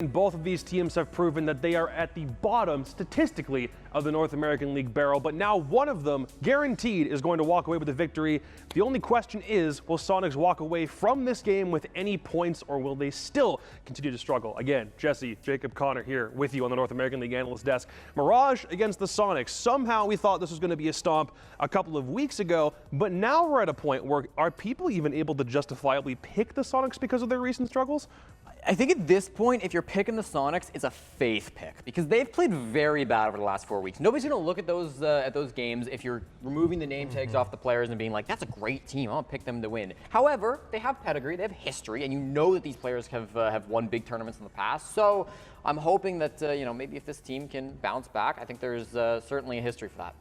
Both of these teams have proven that they are at the bottom, statistically, of the North American League barrel, but now one of them, guaranteed, is going to walk away with a victory. The only question is, will Soniqs walk away from this game with any points, or will they still continue to struggle? Again, Jesse, Jacob, Connor here with you on the North American League analyst desk. Mirage against the Soniqs. Somehow we thought this was going to be a stomp a couple of weeks ago, but now we're at a point where are people even able to justifiably pick the Soniqs because of their recent struggles? I think at this point, if you're picking the Soniqs, it's a faith pick because they've played very bad over the last 4 weeks. Nobody's going to look at those games if you're removing the name tags off the players and being like, that's a great team, I'll pick them to win. However, they have pedigree, they have history, and you know that these players have won big tournaments in the past. So I'm hoping that maybe if this team can bounce back, I think there's certainly a history for that.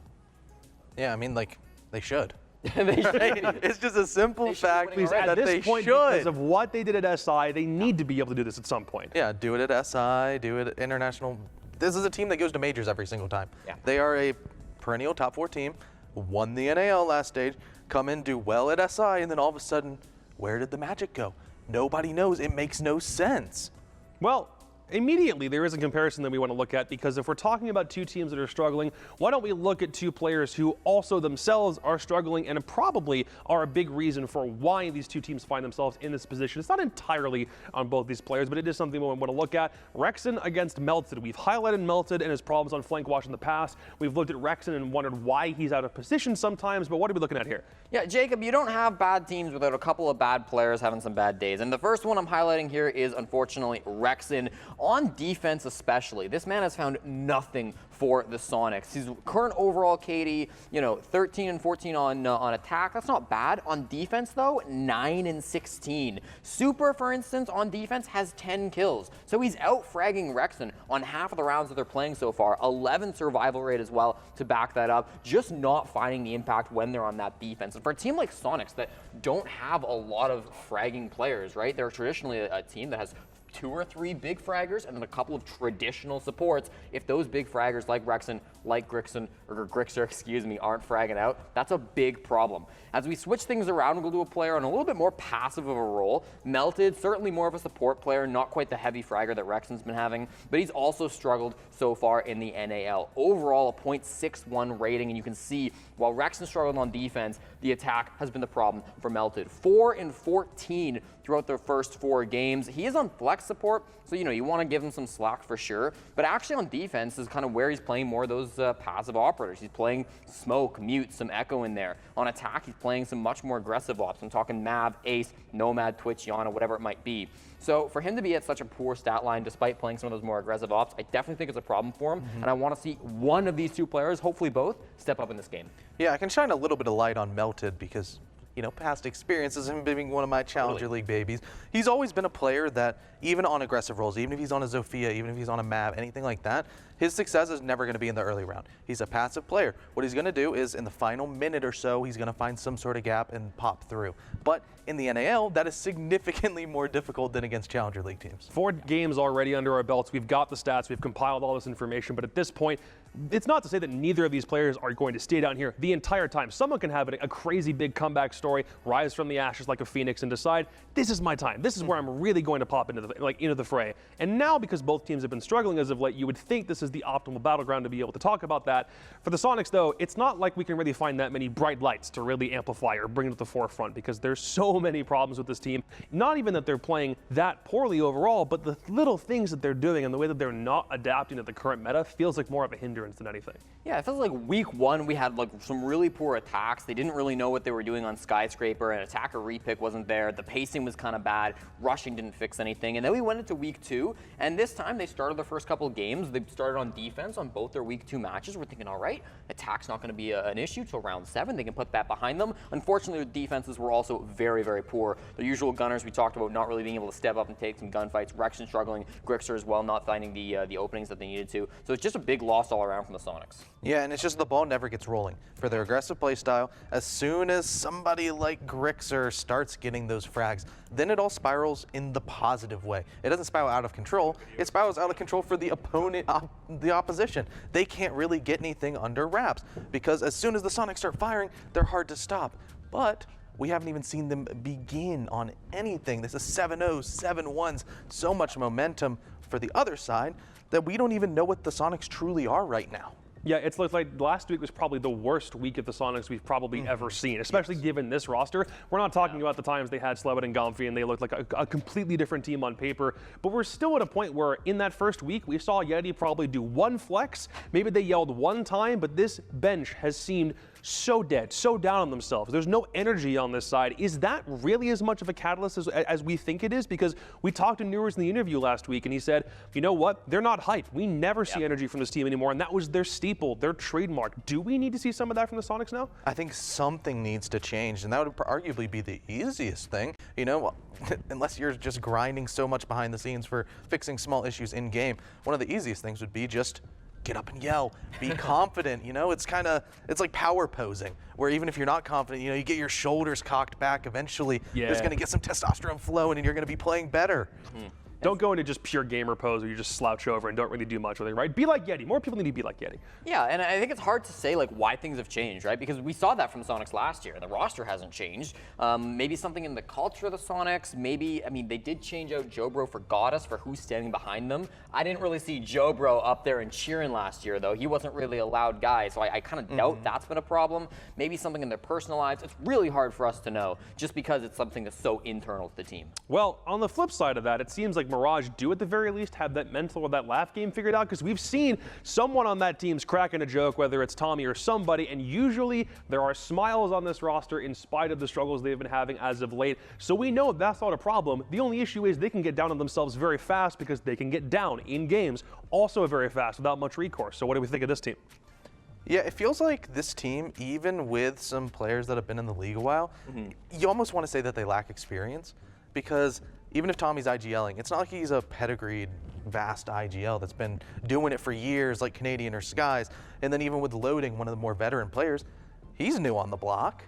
Yeah, I mean, like, they should. They should. It's just a simple fact that at this they point, should. because of what they did at SI, they need to be able to do this at some point. Yeah, do it at SI, do it at International. This is a team that goes to majors every single time. Yeah. They are a perennial top 4 team, won the NAL last stage, come in, do well at SI, and then all of a sudden, where did the magic go? Nobody knows. It makes no sense. Well, immediately there is a comparison that we want to look at, because if we're talking about two teams that are struggling, why don't we look at two players who also themselves are struggling and probably are a big reason for why these two teams find themselves in this position. It's not entirely on both these players, but it is something we want to look at. Rexon against Melted. We've highlighted Melted and his problems on flank wash in the past. We've looked at Rexon and wondered why he's out of position sometimes, but what are we looking at here? Yeah, Jacob, you don't have bad teams without a couple of bad players having some bad days. And the first one I'm highlighting here is, unfortunately, Rexon. On defense especially, this man has found nothing for the Soniqs. His current overall KD, 13 and 14 on attack. That's not bad. On defense, though, 9 and 16. Super, for instance, on defense has 10 kills. So he's out-fragging Rexon on half of the rounds that they're playing so far. 11 survival rate as well to back that up. Just not finding the impact when they're on that defense. And for a team like Soniqs that don't have a lot of fragging players, right? They're traditionally a team that has 2 or 3 big fraggers and then a couple of traditional supports. If those big fraggers like Rexon, like Grixer, excuse me, aren't fragging out, that's a big problem. As we switch things around, we'll go to a player on a little bit more passive of a role. Melted, certainly more of a support player, not quite the heavy fragger that Rexon's been having, but he's also struggled so far in the NAL. Overall, a .61 rating, and you can see while Rexon struggled on defense, the attack has been the problem for Melted. 4 and 14 throughout their first 4 games. He is on flex support, so you want to give him some slack for sure. But actually on defense is kind of where he's playing more of those passive operators. He's playing Smoke, Mute, some Echo in there. On attack, he's playing some much more aggressive ops. I'm talking Mav, Ace, Nomad, Twitch, Yana, whatever it might be. So for him to be at such a poor stat line despite playing some of those more aggressive ops, I definitely think it's a problem for him. And I want to see one of these two players, hopefully both, step up in this game. Yeah, I can shine a little bit of light on Melted because past experiences, him being one of my Challenger League babies. He's always been a player that, even on aggressive roles, even if he's on a Zofia, even if he's on a Mav, anything like that, his success is never going to be in the early round. He's a passive player. What he's going to do is, in the final minute or so, he's going to find some sort of gap and pop through. But in the NAL, that is significantly more difficult than against Challenger League teams. 4 games already under our belts. We've got the stats. We've compiled all this information. But at this point, it's not to say that neither of these players are going to stay down here the entire time. Someone can have a crazy big comeback story, rise from the ashes like a phoenix, and decide, this is my time. This is where I'm really going to pop into the fray. And now, because both teams have been struggling as of late, you would think this is the optimal battleground to be able to talk about that. For the Soniqs, though, it's not like we can really find that many bright lights to really amplify or bring it to the forefront, because there's so many problems with this team. Not even that they're playing that poorly overall, but the little things that they're doing and the way that they're not adapting to the current meta feels like more of a hindrance than anything. Yeah, it feels like week 1 we had some really poor attacks. They didn't really know what they were doing on Skyscraper, and attacker repick wasn't there. The pacing was kind of bad. Rushing didn't fix anything. And then we went into week 2, and this time they started the first couple of games. They started on defense on both their week 2 matches. We're thinking, all right, attack's not going to be an issue till round 7. They can put that behind them. Unfortunately, the defenses were also very, very poor. The usual gunners we talked about not really being able to step up and take some gunfights. Rexon struggling. Grixer as well, not finding the openings that they needed to. So it's just a big loss all around from the Soniqs. Yeah, and it's just the ball never gets rolling. For their aggressive play style, as soon as somebody like Grixer starts getting those frags, then it all spirals in the positive way. It doesn't spiral out of control. It spirals out of control for the opponent, the opposition. They can't really get anything under wraps because as soon as the Soniqs start firing, they're hard to stop. But we haven't even seen them begin on anything. This is 7-0s, 7-1s, so much momentum. for the other side that we don't even know what the Soniqs truly are right now. Yeah, it's like last week was probably the worst week of the Soniqs we've probably ever seen, especially given this roster. We're not talking about the times they had Slevin and Gomfy and they looked like a completely different team on paper, but we're still at a point where in that first week we saw Yeti probably do one flex, maybe they yelled one time, but this bench has seemed so dead, so down on themselves. There's no energy on this side. Is that really as much of a catalyst as we think it is? Because we talked to Newers in the interview last week and he said, you know what, they're not hyped. We never see energy from this team anymore, and that was their staple, their trademark. Do we need to see some of that from the Soniqs now? I think something needs to change, and that would arguably be the easiest thing, you know, unless you're just grinding so much behind the scenes for fixing small issues in game. One of the easiest things would be just get up and yell, be confident, you know, it's like power posing, where even if you're not confident, you know, you get your shoulders cocked back, eventually there's going to get some testosterone flowing and you're going to be playing better. Don't go into just pure gamer pose where you just slouch over and don't really do much with it, right? Be like Yeti. More people need to be like Yeti. Yeah, and I think it's hard to say like why things have changed, right? Because we saw that from Soniqs last year. The roster hasn't changed. Maybe something in the culture of the Soniqs. Maybe, I mean, they did change out Jobro for Goddess for who's standing behind them. I didn't really see Jobro up there and cheering last year, though. He wasn't really a loud guy, so I kind of doubt that's been a problem. Maybe something in their personal lives. It's really hard for us to know, just because it's something that's so internal to the team. Well, on the flip side of that, it seems like Mirage do at the very least have that mental or that laugh game figured out, because we've seen someone on that team's cracking a joke, whether it's Tommy or somebody, and usually there are smiles on this roster in spite of the struggles they've been having as of late. So we know that's not a problem. The only issue is they can get down on themselves very fast, because they can get down in games also very fast without much recourse. So what do we think of this team? Yeah, it feels like this team, even with some players that have been in the league a while, you almost want to say that they lack experience, because even if Tommy's IGLing, it's not like he's a pedigreed, vast IGL that's been doing it for years like Canadian or Skies. And then even with Loading, one of the more veteran players, he's new on the block.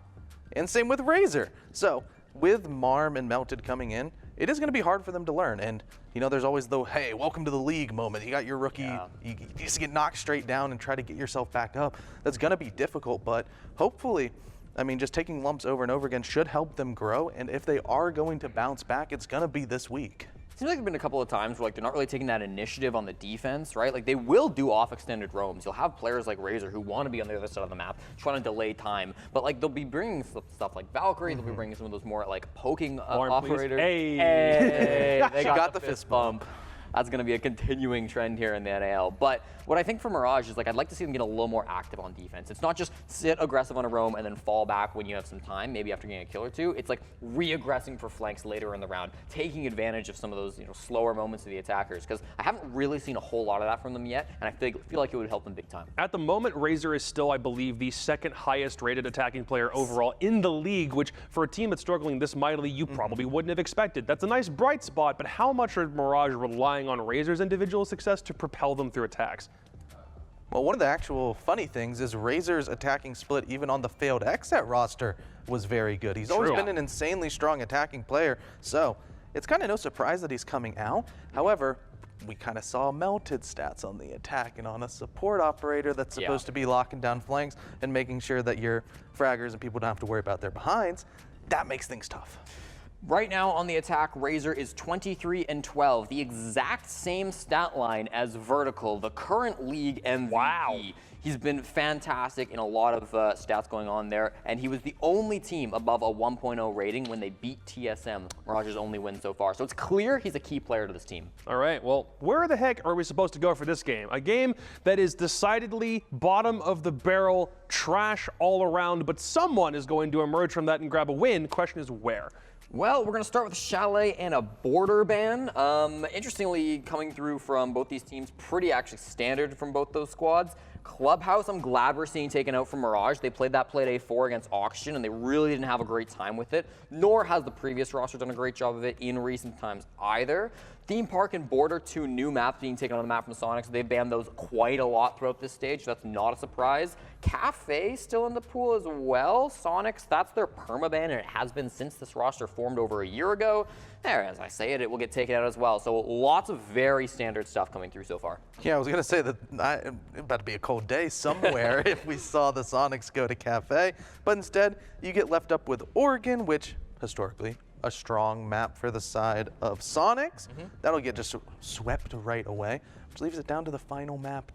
And same with Razor. So with Marm and Melted coming in, it is going to be hard for them to learn. And, you know, there's always the, hey, welcome to the league moment. You got your rookie, you just get knocked straight down and try to get yourself back up. That's going to be difficult, but hopefully, I mean, just taking lumps over and over again should help them grow. And if they are going to bounce back, it's going to be this week. Seems like there's been a couple of times where like they're not really taking that initiative on the defense, right? Like they will do off extended roams. You'll have players like Razor who want to be on the other side of the map, trying to delay time. But like they'll be bringing stuff like Valkyrie. They'll be bringing some of those more like poking operators. Hey, they got the fist bump. That's going to be a continuing trend here in the NAL. But what I think for Mirage is like I'd like to see them get a little more active on defense. It's not just sit aggressive on a roam and then fall back when you have some time, maybe after getting a kill or two. It's like re-aggressing for flanks later in the round, taking advantage of some of those slower moments of the attackers. Because I haven't really seen a whole lot of that from them yet, and I feel like it would help them big time. At the moment, Razor is still, I believe, the second highest rated attacking player overall in the league, which for a team that's struggling this mightily, you probably wouldn't have expected. That's a nice bright spot, but how much are Mirage relying on Razor's individual success to propel them through attacks? Well, one of the actual funny things is Razor's attacking split, even on the failed XSET roster, was very good. He's always been an insanely strong attacking player, so it's kind of no surprise that he's coming out. However, we kind of saw melted stats on the attack and on a support operator that's supposed to be locking down flanks and making sure that your fraggers and people don't have to worry about their behinds. That makes things tough. Right now on the attack, Razor is 23-12, the exact same stat line as Vertical, the current league MVP. Wow. He's been fantastic in a lot of stats going on there, and he was the only team above a 1.0 rating when they beat TSM, Mirage's only win so far. So it's clear he's a key player to this team. All right, well, where the heck are we supposed to go for this game? A game that is decidedly bottom of the barrel, trash all around, but someone is going to emerge from that and grab a win. Question is where? Well, we're going to start with Chalet and a border ban. Interestingly, coming through from both these teams, pretty actually standard from both those squads. Clubhouse, I'm glad we're seeing taken out from Mirage. They played that Playday 4 against Oxygen, and they really didn't have a great time with it, nor has the previous roster done a great job of it in recent times either. Theme Park and Border, two new maps being taken on the map from Soniqs. They banned those quite a lot throughout this stage, so that's not a surprise. Cafe still in the pool as well. Soniqs, that's their permaban, and it has been since this roster formed over a year ago. There, as I say it, it will get taken out as well. So lots of very standard stuff coming through so far. Yeah, I was going to say that it's about to be a cold day somewhere if we saw the Soniqs go to Cafe. But instead, you get left up with Oregon, which historically a strong map for the side of Soniqs. That'll get just swept right away, which leaves it down to the final map.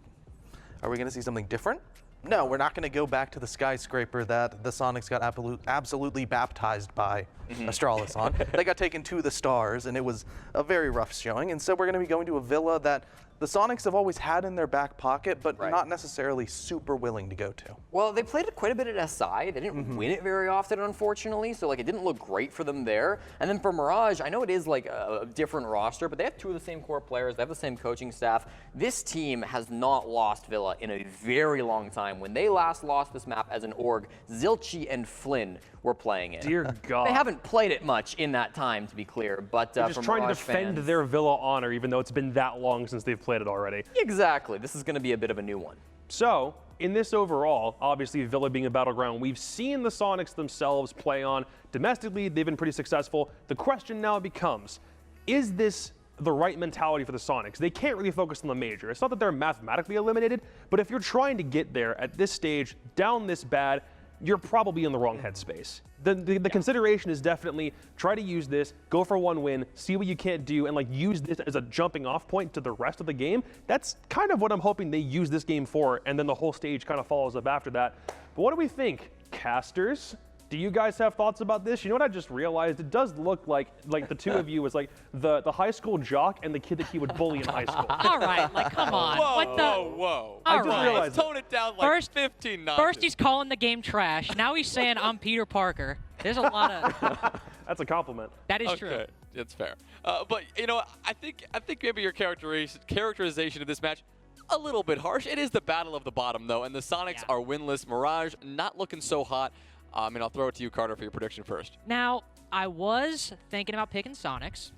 Are we going to see something different? No, we're not going to go back to the skyscraper that the Soniqs got absolutely baptized by Astralis on. They got taken to the stars, and it was a very rough showing. And so we're going to be going to a villa that the Soniqs have always had in their back pocket, but not necessarily super willing to go to. Well, they played it quite a bit at SI. They didn't win it very often, unfortunately, so like it didn't look great for them there. And then for Mirage, I know it is like a different roster, but they have two of the same core players. They have the same coaching staff. This team has not lost Villa in a very long time. When they last lost this map as an org, Zilchi and Flynn were playing it. Dear God. They haven't played it much in that time, to be clear, but They're just trying to defend their Villa honor, even though it's been that long since they've played it already. Exactly. This is going to be a bit of a new one. So, in this overall, obviously Villa being a battleground, we've seen the Soniqs themselves play on. Domestically, they've been pretty successful. The question now becomes, is this the right mentality for the Soniqs? They can't really focus on the major. It's not that they're mathematically eliminated, but if you're trying to get there at this stage, down this bad, you're probably in the wrong headspace. The consideration is definitely try to use this, go for one win, see what you can't do, and like use this as a jumping off point to the rest of the game. That's kind of what I'm hoping they use this game for, and then the whole stage kind of follows up after that. But what do we think? Casters? Do you guys have thoughts about this? You know what I just realized? It does look like the two of you was like the high school jock and the kid that he would bully in high school. All right, like come on. Whoa. I just realized. Let's tone it down like 15 notches. First he's calling the game trash. Now he's saying I'm Peter Parker. There's a lot of. That's a compliment. That is true. Okay, it's fair. But you know, I think maybe your characterization of this match a little bit harsh. It is the battle of the bottom though, and the Soniqs are winless. Mirage not looking so hot. And I'll throw it to you, Carter, for your prediction first. Now, I was thinking about picking Soniqs,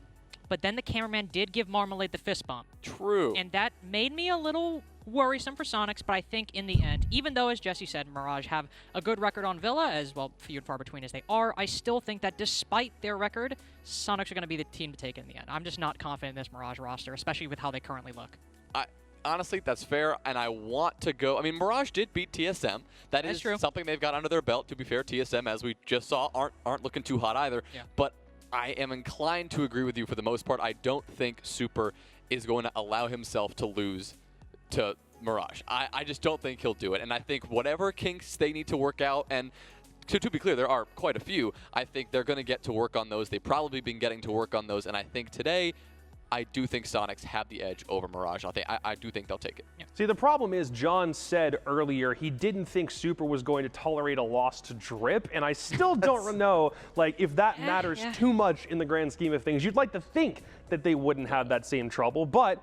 but then the cameraman did give Marmalade the fist bump. True. And that made me a little worrisome for Soniqs, but I think in the end, even though, as Jesse said, Mirage have a good record on Villa, as well few and far between as they are, I still think that despite their record, Soniqs are going to be the team to take in the end. I'm just not confident in this Mirage roster, especially with how they currently look. Honestly, that's fair, and I want to go. I mean, Mirage did beat TSM. That is true. Something they've got under their belt. To be fair, TSM, as we just saw, aren't looking too hot either. Yeah. But I am inclined to agree with you for the most part. I don't think Super is going to allow himself to lose to Mirage. I just don't think he'll do it. And I think whatever kinks they need to work out, and to be clear, there are quite a few, I think they're going to get to work on those. They've probably been getting to work on those, and I think today, I do think Soniqs have the edge over Mirage. I do think they'll take it. Yeah. See, the problem is John said earlier he didn't think Super was going to tolerate a loss to Drip, and I still don't know if that matters too much in the grand scheme of things. You'd like to think that they wouldn't have that same trouble, but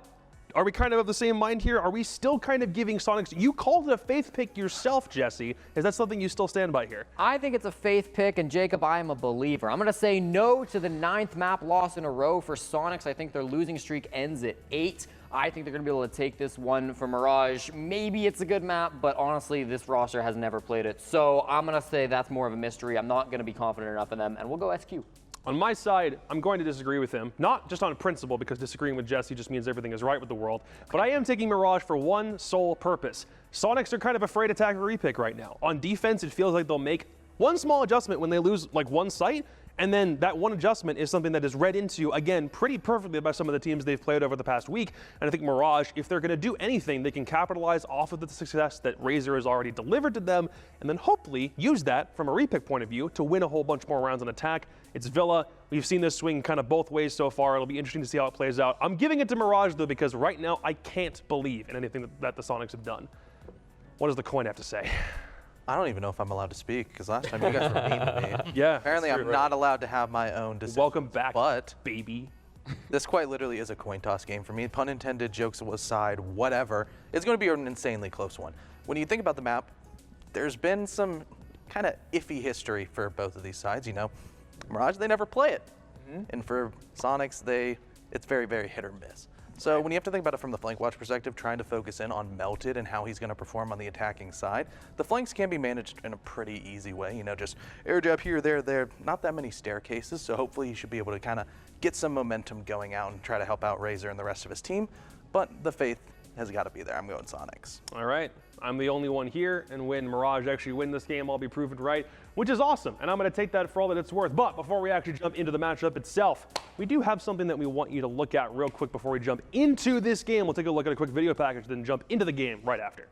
are we kind of the same mind here? Are we still kind of giving Soniqs? You called it a faith pick yourself, Jesse. Is that something you still stand by here? I think it's a faith pick, and Jacob, I am a believer. I'm going to say no to the 9th map loss in a row for Soniqs. I think their losing streak ends at 8. I think they're going to be able to take this one for Mirage. Maybe it's a good map, but honestly, this roster has never played it. So I'm going to say that's more of a mystery. I'm not going to be confident enough in them, and we'll go SQ. On my side, I'm going to disagree with him, not just on principle, because disagreeing with Jesse just means everything is right with the world, but I am taking Mirage for one sole purpose. Soniqs are kind of afraid to tag a repick right now. On defense, it feels like they'll make one small adjustment when they lose one site, and then that one adjustment is something that is read into, again, pretty perfectly by some of the teams they've played over the past week. And I think Mirage, if they're going to do anything, they can capitalize off of the success that Razor has already delivered to them, and then hopefully use that from a repick point of view to win a whole bunch more rounds on attack. It's Villa. We've seen this swing kind of both ways so far. It'll be interesting to see how it plays out. I'm giving it to Mirage, though, because right now I can't believe in anything that the Soniqs have done. What does the coin have to say? I don't even know if I'm allowed to speak, because last time you guys were mean to me. Yeah. Apparently I'm not allowed to have my own decision. Welcome back, but baby. This quite literally is a coin toss game for me. Pun intended, jokes aside, whatever. It's going to be an insanely close one. When you think about the map, there's been some kind of iffy history for both of these sides. You know, Mirage, they never play it. And for Soniqs, it's very, very hit or miss. So when you have to think about it from the flank watch perspective, trying to focus in on Melted and how he's going to perform on the attacking side, the flanks can be managed in a pretty easy way. You know, just air jab here, there, not that many staircases. So hopefully he should be able to kind of get some momentum going out and try to help out Razor and the rest of his team. But the faith has got to be there. I'm going Soniqs. All right. I'm the only one here, and when Mirage actually win this game, I'll be proven right, which is awesome, and I'm going to take that for all that it's worth. But before we actually jump into the matchup itself, we do have something that we want you to look at real quick before we jump into this game. We'll take a look at a quick video package, then jump into the game right after.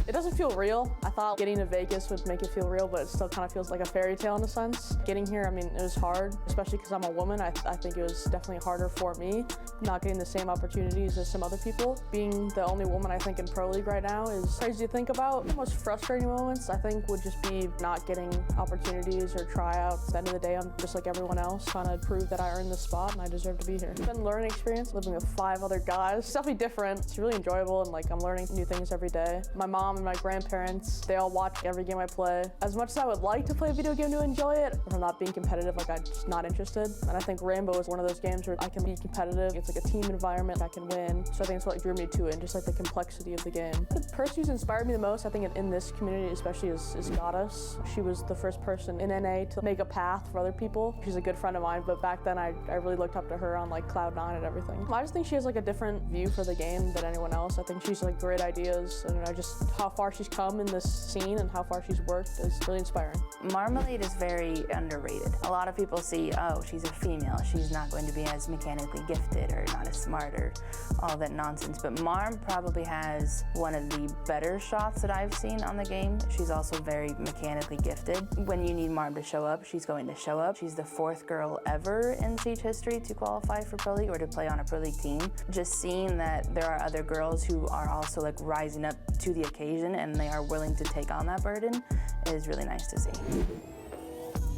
It doesn't feel real. I thought getting to Vegas would make it feel real, but it still kind of feels like a fairy tale in a sense. Getting here, I mean, it was hard, especially because I'm a woman. I think it was definitely harder for me, not getting the same opportunities as some other people. Being the only woman, I think, in Pro League right now is crazy to think about. The most frustrating moments, I think, would just be not getting opportunities or tryouts. At the end of the day, I'm just like everyone else, trying to prove that I earned this spot and I deserve to be here. It's been a learning experience, living with 5 other guys. It's definitely different. It's really enjoyable, and like I'm learning new things every day. My mom and my grandparents, they all watch every game I play. As much as I would like to play a video game to enjoy it, if I'm not being competitive, like I'm just not interested. And I think Rainbow is one of those games where I can be competitive. It's like a team environment, I can win. So I think it's what drew me to it, and just like the complexity of the game. The person who's inspired me the most, I think in this community especially, is Goddess. She was the first person in NA to make a path for other people. She's a good friend of mine, but back then I really looked up to her on like Cloud9 and everything. I just think she has like a different view for the game than anyone else. I think she's like great ideas, and I just, how far she's come in this scene and how far she's worked is really inspiring. Marmalade is very underrated. A lot of people see, oh, she's a female, she's not going to be as mechanically gifted or not as smart or all that nonsense, but Marm probably has one of the better shots that I've seen on the game. She's also very mechanically gifted. When you need Marm to show up, she's going to show up. She's the 4th girl ever in Siege history to qualify for Pro League or to play on a Pro League team. Just seeing that there are other girls who are also like rising up to the occasion and they are willing to take on that burden is really nice to see.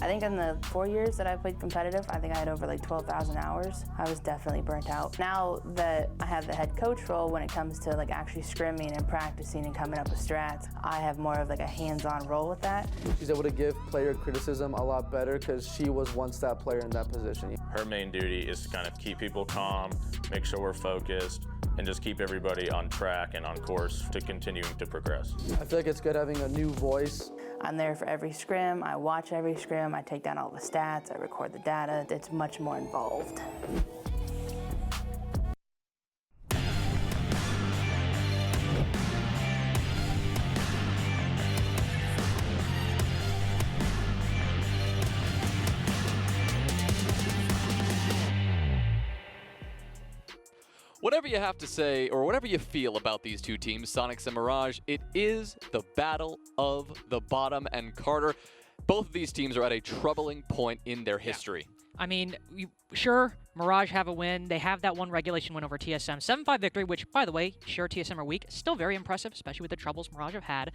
I think in the 4 years that I played competitive, I think I had over like 12,000 hours. I was definitely burnt out. Now that I have the head coach role when it comes to like actually scrimming and practicing and coming up with strats, I have more of like a hands-on role with that. She's able to give player criticism a lot better because she was once that player in that position. Her main duty is to kind of keep people calm, make sure we're focused, and just keep everybody on track and on course to continuing to progress. I feel like it's good having a new voice. I'm there for every scrim, I watch every scrim, I take down all the stats, I record the data. It's much more involved. Whatever you have to say, or whatever you feel about these two teams, Soniqs and Mirage, it is the battle of the bottom. And Carter, both of these teams are at a troubling point in their history. I mean, sure, Mirage have a win. They have that one regulation win over TSM. 7-5 victory, which, by the way, sure, TSM are weak. Still very impressive, especially with the troubles Mirage have had.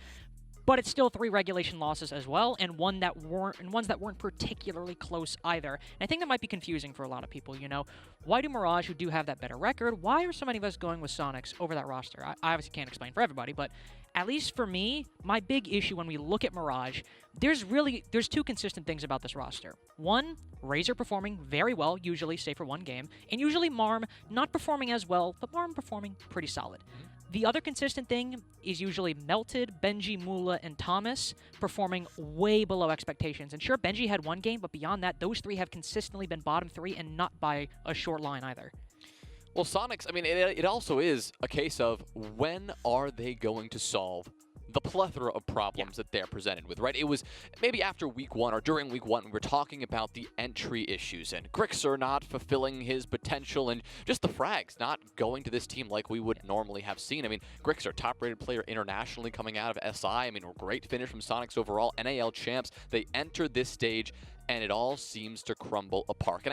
But it's still 3 regulation losses as well, and ones that weren't particularly close either. And I think that might be confusing for a lot of people, you know. Why do Mirage, who do have that better record, why are so many of us going with Soniqs over that roster? I obviously can't explain for everybody, but at least for me, my big issue when we look at Mirage, there's 2 consistent things about this roster. One, Razor performing very well, usually, save for one game, and usually Marm not performing as well, but Marm performing pretty solid. The other consistent thing is usually Melted, Benji, Mula, and Thomas performing way below expectations. And sure, Benji had one game, but beyond that, those 3 have consistently been bottom 3 and not by a short line either. Well, Soniqs, I mean, it also is a case of when are they going to solve the plethora of problems that they're presented with, right? It was maybe after week 1 or during week 1, we were talking about the entry issues and Grixer not fulfilling his potential and just the frags not going to this team like we would normally have seen. I mean, Grixer, top-rated player internationally coming out of SI. I mean, a great finish from Soniqs overall. NAL champs, they entered this stage and it all seems to crumble apart.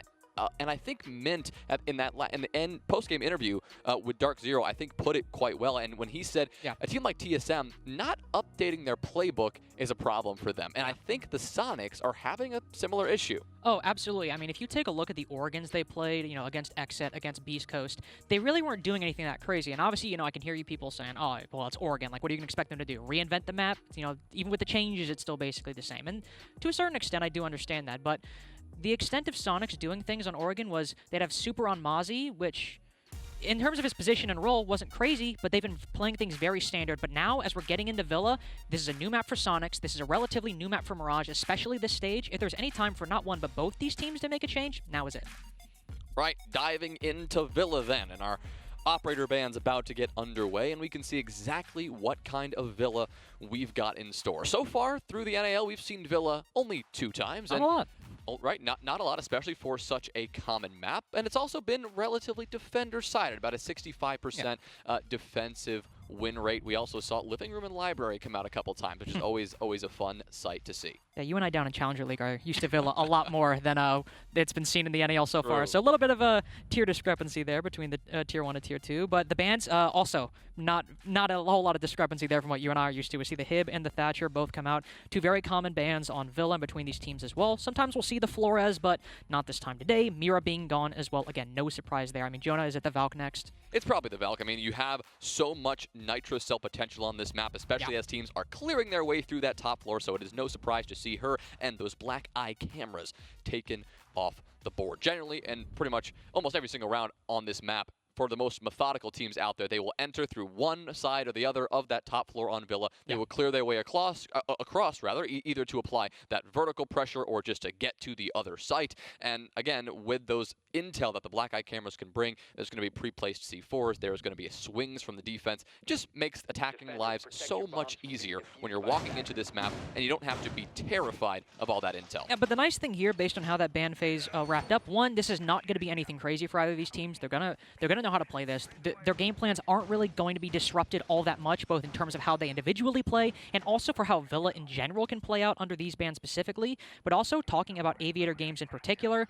And I think Mint in the end post-game interview with Dark Zero, I think put it quite well. And when he said a team like TSM not updating their playbook is a problem for them, and I think the Soniqs are having a similar issue. Oh, absolutely. I mean, if you take a look at the Oregons they played, you know, against Exet, against Beast Coast, they really weren't doing anything that crazy. And obviously, you know, I can hear you people saying, oh, well, it's Oregon. Like, what are you going to expect them to do? Reinvent the map? You know, even with the changes, it's still basically the same. And to a certain extent, I do understand that. But the extent of Soniqs doing things on Oregon was they'd have Super on Mozzie, which in terms of his position and role, wasn't crazy, but they've been playing things very standard. But now, as we're getting into Villa, this is a new map for Soniqs. This is a relatively new map for Mirage, especially this stage. If there's any time for not one, but both these teams to make a change, now is it. Right, diving into Villa then, and our operator band's about to get underway, and we can see exactly what kind of Villa we've got in store. So far, through the NAL, we've seen Villa only 2 times. Not a lot. Right, not a lot, especially for such a common map. And it's also been relatively defender-sided, about a 65% defensive win rate. We also saw Living Room and Library come out a couple times, which is always a fun sight to see. Yeah, you and I down in Challenger League are used to Villa a lot more than it's been seen in the NAL so far. So a little bit of a tier discrepancy there between the Tier 1 and Tier 2. But the bans also not a whole lot of discrepancy there from what you and I are used to. We see the Hib and the Thatcher both come out. 2 very common bans on Villa and between these teams as well. Sometimes we'll see the Flores, but not this time today. Mira being gone as well. Again, no surprise there. I mean, Jonah, is it the Valk next? It's probably the Valk. I mean, you have so much Nitro Cell potential on this map, especially as teams are clearing their way through that top floor, so it is no surprise to see her and those black eye cameras taken off the board. Generally, and pretty much almost every single round on this map, for the most methodical teams out there, they will enter through one side or the other of that top floor on Villa. They will clear their way across, either to apply that vertical pressure or just to get to the other site. And again, with those intel that the black eye cameras can bring, there's going to be pre-placed C4s, there's going to be swings from the defense. It just makes attacking lives so much easier when you're walking into this map and you don't have to be terrified of all that intel. Yeah, but the nice thing here, based on how that ban phase wrapped up, one, this is not going to be anything crazy for either of these teams. They're gonna know how to play this. Their game plans aren't really going to be disrupted all that much, both in terms of how they individually play and also for how Villa in general can play out under these bans specifically, but also talking about Aviator games in particular.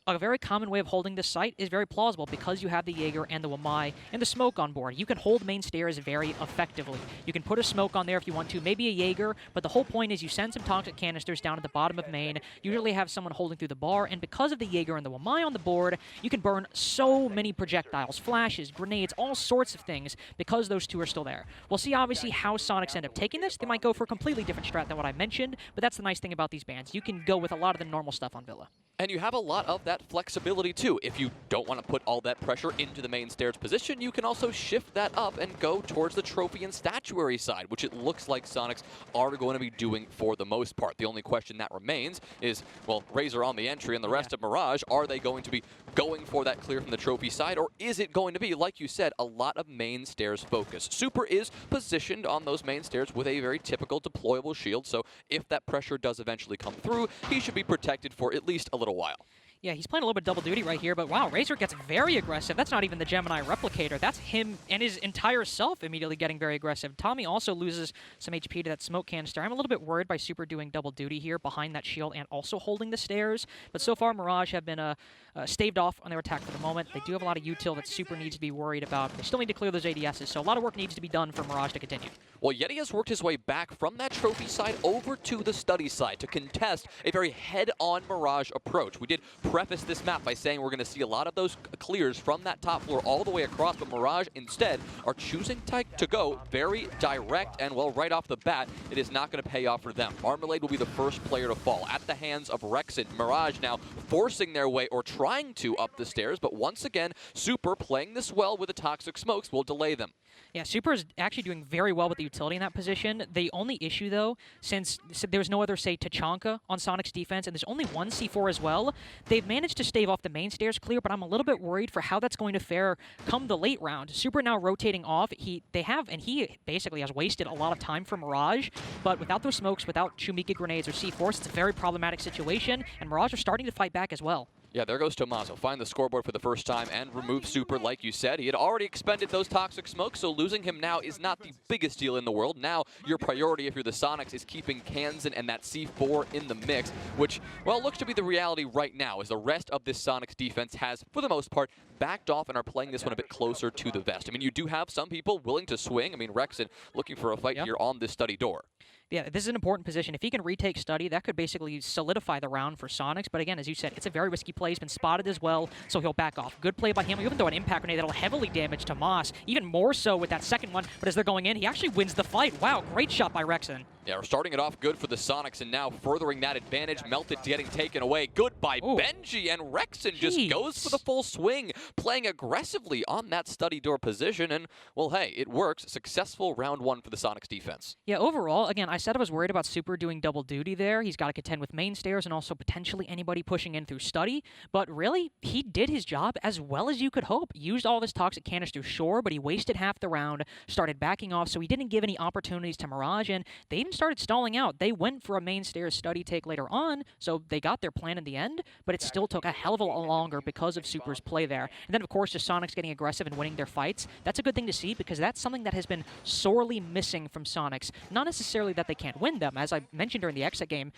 A very common way of holding this site is very plausible because you have the Jaeger and the Wamai and the smoke on board. You can hold main stairs very effectively. You can put a smoke on there if you want to, maybe a Jaeger, but the whole point is you send some toxic canisters down at the bottom of main. You usually have someone holding through the bar, and because of the Jaeger and the Wamai on the board, you can burn so many projectiles, flashes, grenades, all sorts of things because those 2 are still there. We'll see obviously how Soniqs end up taking this. They might go for a completely different strat than what I mentioned, but that's the nice thing about these bans. You can go with a lot of the normal stuff on Villa. And you have a lot of that flexibility too. If you don't want to put all that pressure into the main stairs position, you can also shift that up and go towards the trophy and statuary side, which it looks like Soniqs are going to be doing for the most part. The only question that remains is, well, Razor on the entry and the rest of Mirage, are they going to be going for that clear from the trophy side, or is it going to be, like you said, a lot of main stairs focus? Super is positioned on those main stairs with a very typical deployable shield, so if that pressure does eventually come through, he should be protected for at least a little while. Yeah, he's playing a little bit double duty right here, but wow, Razor gets very aggressive. That's not even the Gemini replicator. That's him and his entire self immediately getting very aggressive. Tommy also loses some HP to that smoke canister. I'm a little bit worried by Super doing double duty here behind that shield and also holding the stairs, but so far Mirage have been staved off on their attack for the moment. They do have a lot of util that Super needs to be worried about. They still need to clear those ADSs, so a lot of work needs to be done for Mirage to continue. Well, Yeti has worked his way back from that trophy side over to the study side to contest a very head-on Mirage approach. We did preface this map by saying we're going to see a lot of those clears from that top floor all the way across, but Mirage instead are choosing to go very direct, and well, right off the bat, it is not going to pay off for them. Marmalade will be the first player to fall at the hands of Rexon. Mirage now forcing their way, or trying to, up the stairs, but once again, Super playing this well with the toxic smokes will delay them. Yeah, Super is actually doing very well with the utility in that position. The only issue, though, since there's no other, say, Tachanka on Soniqs defense, and there's only one C4 as well, they've managed to stave off the main stairs clear, but I'm a little bit worried for how that's going to fare come the late round. Super now rotating off. He basically has wasted a lot of time for Mirage, but without those smokes, without Shumika grenades or C4s, it's a very problematic situation, and Mirage are starting to fight back as well. Yeah, there goes Tommaso. Find the scoreboard for the first time and remove Super, like you said. He had already expended those toxic smokes, so losing him now is not the biggest deal in the world. Now, your priority, if you're the Soniqs, is keeping Kansan and that C4 in the mix, which, well, looks to be the reality right now, as the rest of this Soniqs defense has, for the most part, backed off and are playing this one a bit closer to the vest. I mean, you do have some people willing to swing. I mean, Rexon looking for a fight here on this study door. Yeah, this is an important position. If he can retake study, that could basically solidify the round for Soniqs. But again, as you said, it's a very risky play. He's been spotted as well, so he'll back off. Good play by him. Even though an impact grenade that'll heavily damage Tomas, even more so with that second one. But as they're going in, he actually wins the fight. Wow, great shot by Rexon. Yeah, we're starting it off good for the Soniqs, and now furthering that advantage. Melted getting taken away. Good by Benji, and Rexon just goes for the full swing, playing aggressively on that study door position, and, well, hey, it works. Successful round 1 for the Soniqs defense. Yeah, overall, again, I said I was worried about Super doing double duty there. He's got to contend with main stairs and also potentially anybody pushing in through study, but really, he did his job as well as you could hope. Used all of his toxic canisters, sure, but he wasted half the round, started backing off, so he didn't give any opportunities to Mirage, and they even started stalling out. They went for a main stairs study take later on, so they got their plan in the end, but it still took a hell of a lot longer because of Super's play there. And then, of course, just Soniqs getting aggressive and winning their fights. That's a good thing to see because that's something that has been sorely missing from Soniqs. Not necessarily that they can't win them. As I mentioned during the exit game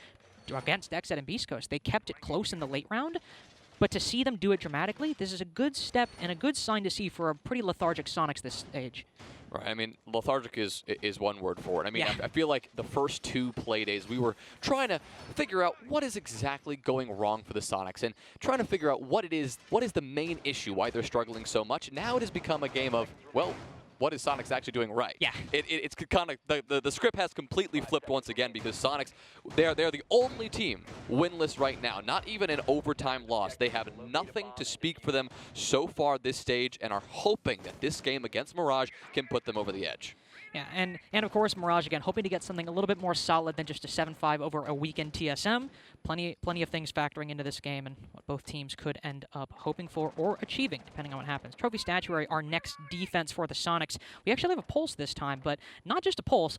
against Exit and Beast Coast, they kept it close in the late round, but to see them do it dramatically, this is a good step and a good sign to see for a pretty lethargic Soniqs this stage. Right, I mean, lethargic is one word for it. I mean, I feel like the first 2 play days, we were trying to figure out what is exactly going wrong for the Soniqs and trying to figure out what is the main issue, why they're struggling so much. Now it has become a game of, well, what is Soniqs actually doing right? Yeah. It's kind of, the script has completely flipped once again because Soniqs, they're the only team winless right now. Not even an overtime loss. They have nothing to speak for them so far this stage and are hoping that this game against Mirage can put them over the edge. Yeah, and of course, Mirage, again, hoping to get something a little bit more solid than just a 7-5 over a weekend TSM. Plenty of things factoring into this game and what both teams could end up hoping for or achieving, depending on what happens. Trophy Statuary, our next defense for the Soniqs. We actually have a Pulse this time, but not just a Pulse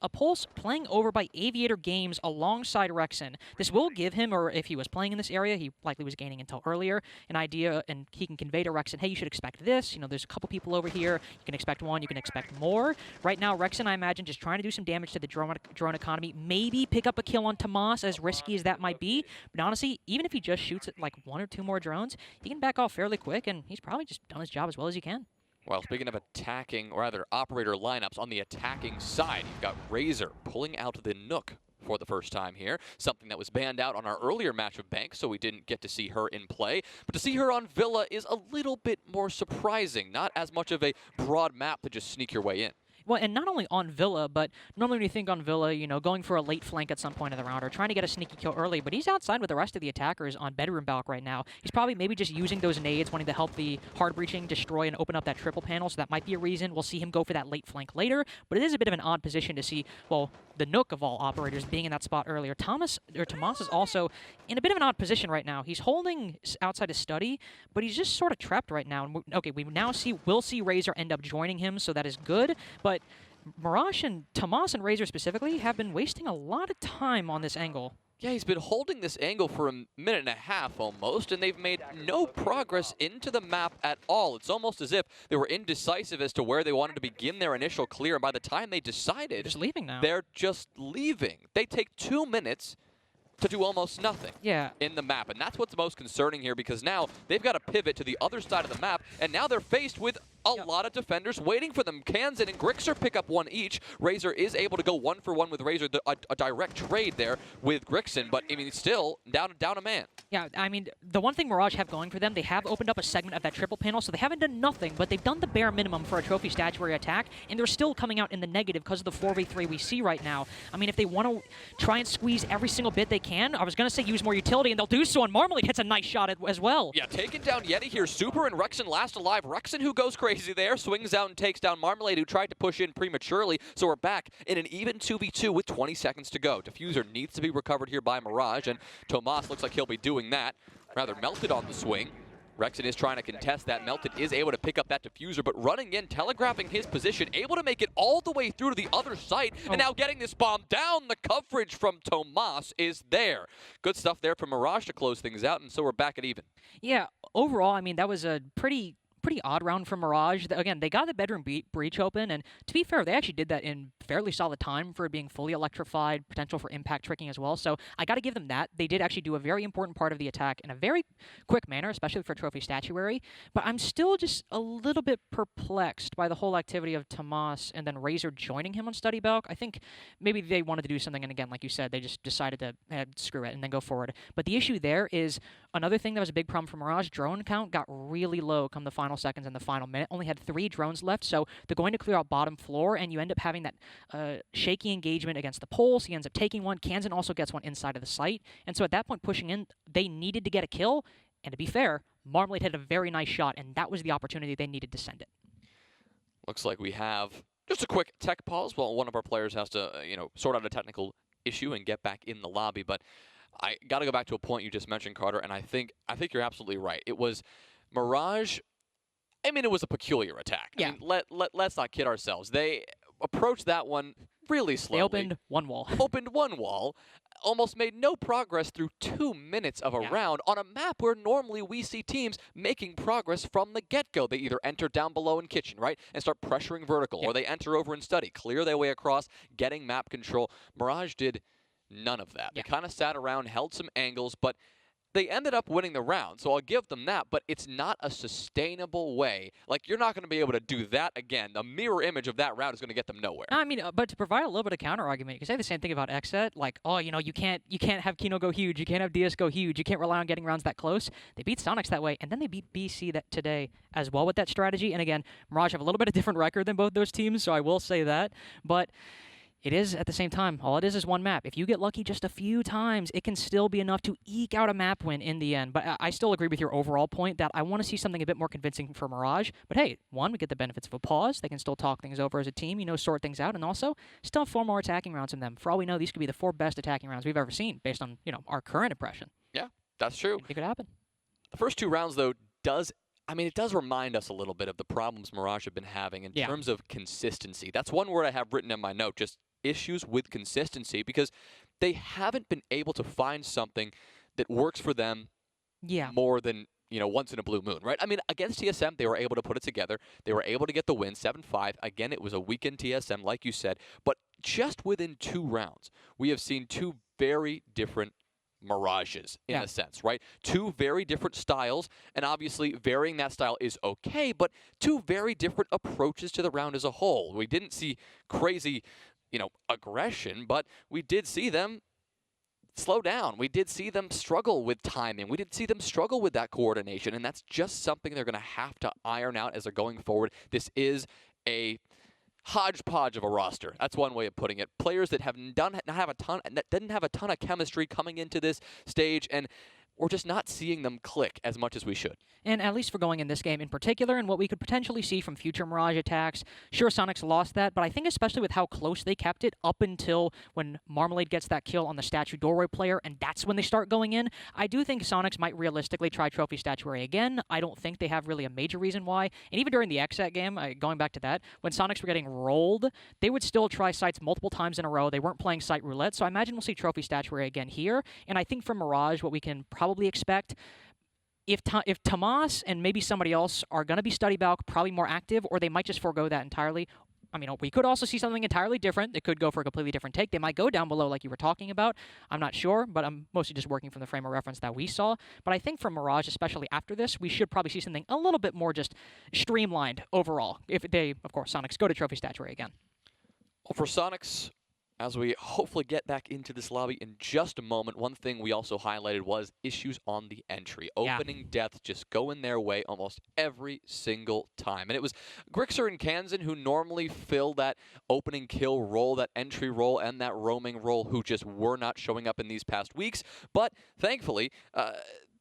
playing over by Aviator Games alongside Rexon. This will give him, or if he was playing in this area, he likely was gaining intel earlier, an idea, and he can convey to Rexon, hey, you should expect this. You know, there's a couple people over here. You can expect one, you can expect more. Right now, Rexon, I imagine, just trying to do some damage to the drone economy, maybe pick up a kill on Tomas, as risky as that might be. But honestly, even if he just shoots at like 1 or 2 more drones, he can back off fairly quick, and he's probably just done his job as well as he can. Well, speaking of attacking, or rather operator lineups, on the attacking side, you've got Razor pulling out the Nook for the first time here, something that was banned out on our earlier match of Bank, so we didn't get to see her in play. But to see her on Villa is a little bit more surprising, not as much of a broad map to just sneak your way in. Well, and not only on Villa, but normally when you think on Villa, you know, going for a late flank at some point of the round or trying to get a sneaky kill early, but he's outside with the rest of the attackers on bedroom balk right now. He's probably maybe just using those nades, wanting to help the hard breaching destroy and open up that triple panel, so that might be a reason. We'll see him go for that late flank later, but it is a bit of an odd position to see, well, the Nook of all operators being in that spot earlier. Tomas is also in a bit of an odd position right now. He's holding outside his study, but he's just sort of trapped right now. And okay, we'll see Razor end up joining him, so that is good, but Mirage and Tomas and Razor specifically have been wasting a lot of time on this angle. Yeah, he's been holding this angle for a minute and a half almost, and they've made no progress into the map at all. It's almost as if they were indecisive as to where they wanted to begin their initial clear, and by the time they decided, just leaving now. They're just leaving. They take 2 minutes to do almost nothing in the map. And that's what's most concerning here, because now they've got to pivot to the other side of the map, and now they're faced with a lot of defenders waiting for them. Kansan and Grixer pick up 1 each. Razor is able to go 1-for-1 with Razor, a direct trade there with Grixon, but I mean, still down a man. Yeah, I mean, the one thing Mirage have going for them, they have opened up a segment of that triple panel, so they haven't done nothing, but they've done the bare minimum for a Trophy Statuary attack, and they're still coming out in the negative because of the 4v3 we see right now. I mean, if they want to try and squeeze every single bit they can, I was going to say use more utility, and they'll do so, and Marmalade hits a nice shot as well. Yeah, taking down Yeti here. Super and Rexon last alive. Rexon, who goes crazy there, swings out and takes down Marmalade, who tried to push in prematurely, so we're back in an even 2v2 with 20 seconds to go. Diffuser needs to be recovered here by Mirage, and Tomas looks like he'll be doing that. Rather, Melted on the swing. Rexon is trying to contest that. Melted is able to pick up that diffuser, but running in, telegraphing his position, able to make it all the way through to the other site, and now getting this bomb down. The coverage from Tomas is there. Good stuff there from Mirage to close things out, and so we're back at even. Yeah, overall, I mean, that was a pretty odd round from Mirage. Again, they got the bedroom breach open, and to be fair, they actually did that in fairly solid time for it being fully electrified, potential for impact tricking as well, so I got to give them that. They did actually do a very important part of the attack in a very quick manner, especially for Trophy Statuary, but I'm still just a little bit perplexed by the whole activity of Tomas and then Razor joining him on Study Balk. I think maybe they wanted to do something, and again, like you said, they just decided to screw it and then go forward. But the issue there is another thing that was a big problem for Mirage. Drone count got really low come the final final seconds and the final minute. Only had 3 drones left, so they're going to clear out bottom floor, and you end up having that shaky engagement against the poles. He ends up taking one. Kansan also gets one inside of the site, and so at that point, pushing in, they needed to get a kill, and to be fair, Marmalade had a very nice shot, and that was the opportunity they needed to send it. Looks like we have just a quick tech pause while one of our players has to, sort out a technical issue and get back in the lobby. But I got to go back to a point you just mentioned, Carter, and I think you're absolutely right. It was Mirage. I mean, it was a peculiar attack. Yeah. I mean, let's not kid ourselves. They approached that one really slowly. They opened one wall. Almost made no progress through 2 minutes of a round on a map where normally we see teams making progress from the get-go. They either enter down below in kitchen, right, and start pressuring vertical, or they enter over in study, clear their way across, getting map control. Mirage did none of that. They kind of sat around, held some angles, but they ended up winning the round, so I'll give them that, but it's not a sustainable way. Like, you're not going to be able to do that again. The mirror image of that round is going to get them nowhere. I mean, but to provide a little bit of counter-argument, you can say the same thing about Xset, like, oh, you can't have Kino go huge, you can't have DS go huge, you can't rely on getting rounds that close. They beat Soniqs that way, and then they beat BC today as well with that strategy, and again, Mirage have a little bit of different record than both those teams, so I will say that, but it is, at the same time, all it is one map. If you get lucky just a few times, it can still be enough to eke out a map win in the end. But I still agree with your overall point that I want to see something a bit more convincing for Mirage. But hey, one, we get the benefits of a pause. They can still talk things over as a team, sort things out. And also, still have 4 more attacking rounds from them. For all we know, these could be the 4 best attacking rounds we've ever seen based on, our current impression. Yeah, that's true. It could happen. The first 2 rounds, though, it does remind us a little bit of the problems Mirage have been having in terms of consistency. That's one word I have written in my note, just issues with consistency, because they haven't been able to find something that works for them more than, once in a blue moon, right? I mean, against TSM, they were able to put it together. They were able to get the win, 7-5. Again, it was a weakened TSM, like you said, but just within 2 rounds, we have seen 2 very different Mirages in a sense, right? 2 very different styles, and obviously varying that style is okay, but 2 very different approaches to the round as a whole. We didn't see crazy, aggression, but we did see them slow down. We did see them struggle with timing. We did see them struggle with that coordination, and that's just something they're going to have to iron out as they're going forward. This is a hodgepodge of a roster. That's one way of putting it. Players that didn't have a ton of chemistry coming into this stage, and we're just not seeing them click as much as we should. And at least for going in this game in particular, and what we could potentially see from future Mirage attacks, sure, Soniqs lost that, but I think especially with how close they kept it up until when Marmalade gets that kill on the statue doorway player, and that's when they start going in, I do think Soniqs might realistically try Trophy Statuary again. I don't think they have really a major reason why. And even during the Xset game, going back to that, when Soniqs were getting rolled, they would still try sites multiple times in a row. They weren't playing site roulette, so I imagine we'll see Trophy Statuary again here. And I think for Mirage, what we can probably expect, if Tomas and maybe somebody else are going to be study balk, probably more active, or they might just forego that entirely. I mean, we could also see something entirely different. They could go for a completely different take. They might go down below like you were talking about. I'm not sure, but I'm mostly just working from the frame of reference that we saw. But I think for Mirage, especially after this, we should probably see something a little bit more just streamlined overall. If they, of course, Soniqs go to Trophy Statuary again. Well, for Soniqs, as we hopefully get back into this lobby in just a moment, one thing we also highlighted was issues on the entry. Opening deaths just going their way almost every single time. And it was Grixer and Kansan who normally fill that opening kill role, that entry role, and that roaming role, who just were not showing up in these past weeks. But thankfully,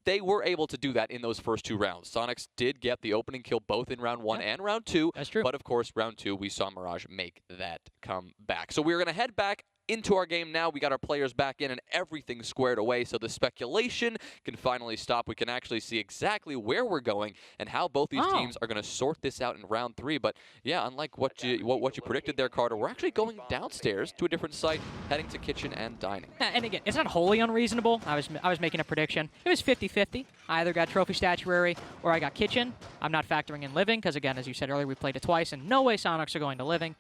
they were able to do that in those first 2 rounds. Soniqs did get the opening kill both in round 1 and round 2. That's true. But of course, round 2, we saw Mirage make that come back. So we're going to head back into our game now. We got our players back in and everything squared away, so the speculation can finally stop. We can actually see exactly where we're going and how both these teams are going to sort this out in round 3. But yeah, unlike what you predicted there, Carter, we're actually going downstairs to a different site, heading to kitchen and dining. And again, it's not wholly unreasonable. I was making a prediction. It was 50-50. I either got Trophy Statuary or I got kitchen. I'm not factoring in living because, again, as you said earlier, we played it twice, and no way Soniqs are going to living.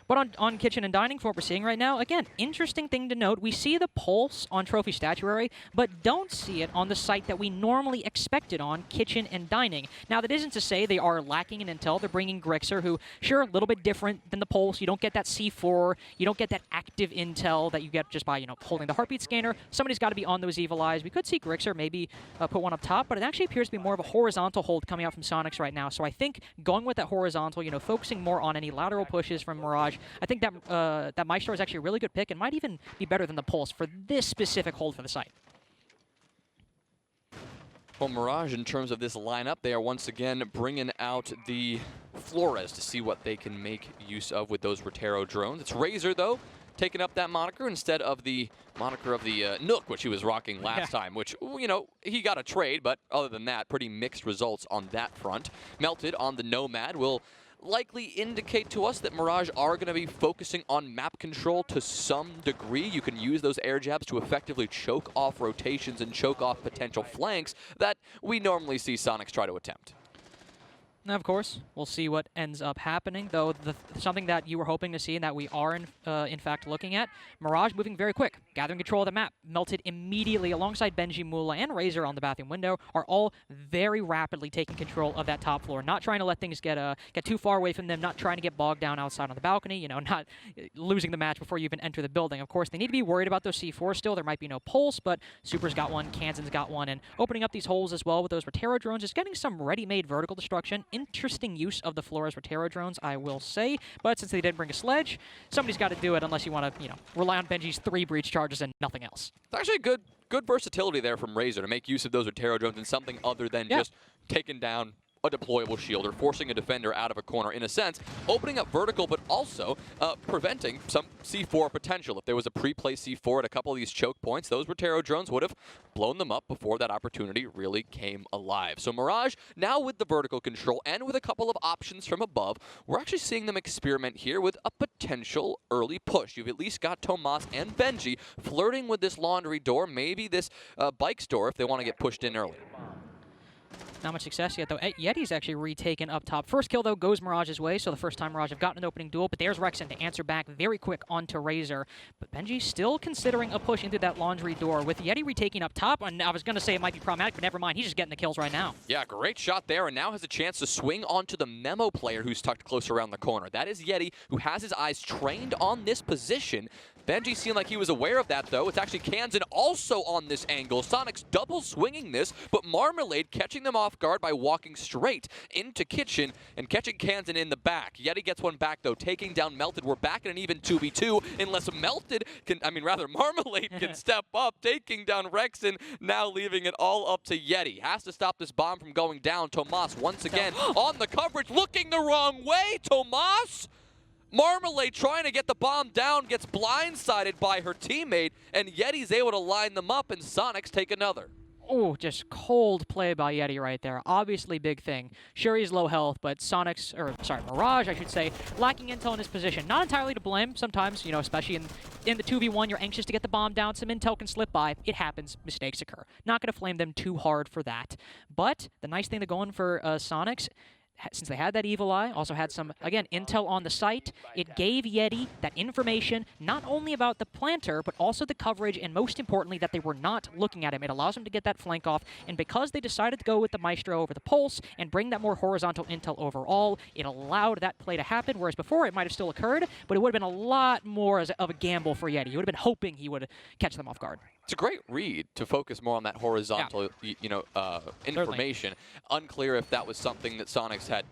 But on Kitchen and Dining, for what we're seeing right now, again, interesting thing to note, we see the pulse on Trophy Statuary, but don't see it on the site that we normally expect it on, Kitchen and Dining. Now, that isn't to say they are lacking in intel. They're bringing Grixer, who, sure, a little bit different than the pulse. You don't get that C4. You don't get that active intel that you get just by, holding the heartbeat scanner. Somebody's got to be on those evil eyes. We could see Grixer maybe put one up top, but it actually appears to be more of a horizontal hold coming out from Soniqs right now. So I think going with that horizontal, focusing more on any lateral pushes from Mirage, I think that that Maestro is actually a really good pick and might even be better than the Pulse for this specific hold for the site. Well, Mirage, in terms of this lineup, they are once again bringing out the Flores to see what they can make use of with those Rotero drones. It's Razor, though, taking up that moniker instead of the moniker of the Nook, which he was rocking last time, which, he got a trade, but other than that, pretty mixed results on that front. Melted on the Nomad will likely indicate to us that Mirage are going to be focusing on map control to some degree. You can use those air jabs to effectively choke off rotations and choke off potential flanks that we normally see Soniqs try to attempt. Now, of course, we'll see what ends up happening, though something that you were hoping to see and that we are, in fact, looking at, Mirage moving very quick, gathering control of the map. Melted immediately alongside Benji, Mula, and Razor on the bathroom window are all very rapidly taking control of that top floor, not trying to let things get too far away from them, not trying to get bogged down outside on the balcony, not losing the match before you even enter the building. Of course, they need to be worried about those C4 still. There might be no pulse, but Super's got one, Kansan's got one, and opening up these holes as well with those Rotero drones is getting some ready-made vertical destruction. Interesting use of the Flores Rotero drones, I will say. But since they didn't bring a sledge, somebody's got to do it unless you want to, rely on Benji's 3 breach charges and nothing else. It's actually good versatility there from Razor to make use of those Rotero drones in something other than just taking down a deployable shield or forcing a defender out of a corner, in a sense, opening up vertical, but also preventing some C4 potential. If there was a pre-placed C4 at a couple of these choke points, those Rotero drones would have blown them up before that opportunity really came alive. So Mirage, now with the vertical control and with a couple of options from above, we're actually seeing them experiment here with a potential early push. You've at least got Tomas and Benji flirting with this laundry door, maybe this bike door if they want to get pushed in early. Not much success yet, though. Yeti's actually retaken up top. First kill, though, goes Mirage's way, so the first time Mirage have gotten an opening duel, but there's Rexen to answer back very quick onto Razor. But Benji still considering a push into that laundry door. With Yeti retaking up top, and I was going to say it might be problematic, but never mind. He's just getting the kills right now. Yeah, great shot there, and now has a chance to swing onto the Memo player who's tucked close around the corner. That is Yeti, who has his eyes trained on this position. Benji seemed like he was aware of that, though. It's actually Kansan also on this angle. Soniqs double swinging this, but Marmalade catching them off guard by walking straight into Kitchen and catching Kansan in the back. Yeti gets one back, though, taking down Melted. We're back in an even 2v2, unless Marmalade can step up, taking down Rexen, now leaving it all up to Yeti. Has to stop this bomb from going down. Tomas once again on the coverage, looking the wrong way. Tomas! Marmalade trying to get the bomb down, gets blindsided by her teammate, and Yeti's able to line them up, and Soniqs take another. Oh, just cold play by Yeti right there. Obviously big thing. Sure, he's low health, but Mirage, I should say, lacking intel in his position. Not entirely to blame. Sometimes, especially in the 2v1, you're anxious to get the bomb down. Some intel can slip by. It happens. Mistakes occur. Not going to flame them too hard for that. But the nice thing to go in for Soniqs, since they had that evil eye, also had some, again, intel on the site, it gave Yeti that information, not only about the planter, but also the coverage, and most importantly, that they were not looking at him. It allows him to get that flank off, and because they decided to go with the Maestro over the Pulse and bring that more horizontal intel overall, it allowed that play to happen, whereas before it might have still occurred, but it would have been a lot more of a gamble for Yeti. He would have been hoping he would catch them off guard. It's a great read to focus more on that horizontal, information. Unclear if that was something that Soniqs had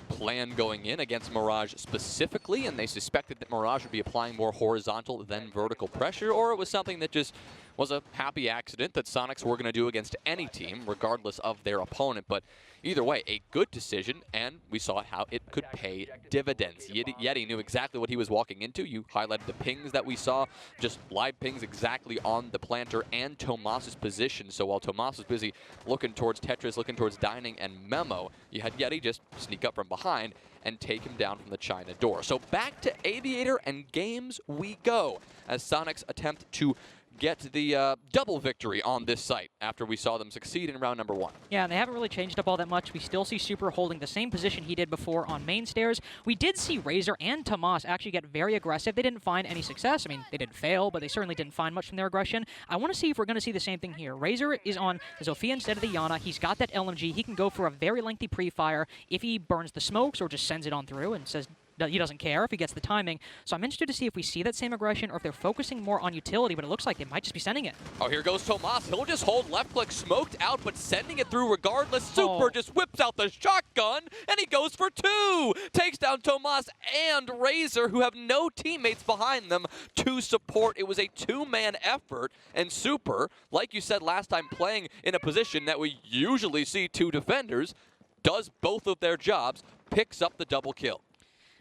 planned going in against Mirage specifically, and they suspected that Mirage would be applying more horizontal than vertical pressure, or it was something that just was a happy accident that Soniqs were going to do against any team, regardless of their opponent. But either way, a good decision, and we saw how it could pay dividends. Yeti knew exactly what he was walking into. You highlighted the pings that we saw, just live pings exactly on the planter and Tomas's position. So while Tomas was busy looking towards Tetris, looking towards Dining and Memo, you had Yeti just sneak up from behind and take him down from the China door. So back to Aviator and games we go, as Soniqs attempt to get the double victory on this site after we saw them succeed in round number 1. Yeah, and they haven't really changed up all that much. We still see Super holding the same position he did before on main stairs. We did see Razor and Tomas actually get very aggressive. They didn't find any success. I mean, they didn't fail, but they certainly didn't find much from their aggression. I want to see if we're going to see the same thing here. Razor is on Zofia instead of the Yana. He's got that LMG. He can go for a very lengthy pre-fire if he burns the smokes or just sends it on through and says he doesn't care if he gets the timing. So I'm interested to see if we see that same aggression or if they're focusing more on utility, but it looks like they might just be sending it. Oh, here goes Tomas. He'll just hold left click, smoked out, but sending it through regardless. Super just whips out the shotgun, and he goes for 2. Takes down Tomas and Razor, who have no teammates behind them to support. It was a 2-man effort, and Super, like you said last time, playing in a position that we usually see 2 defenders, does both of their jobs, picks up the double kill.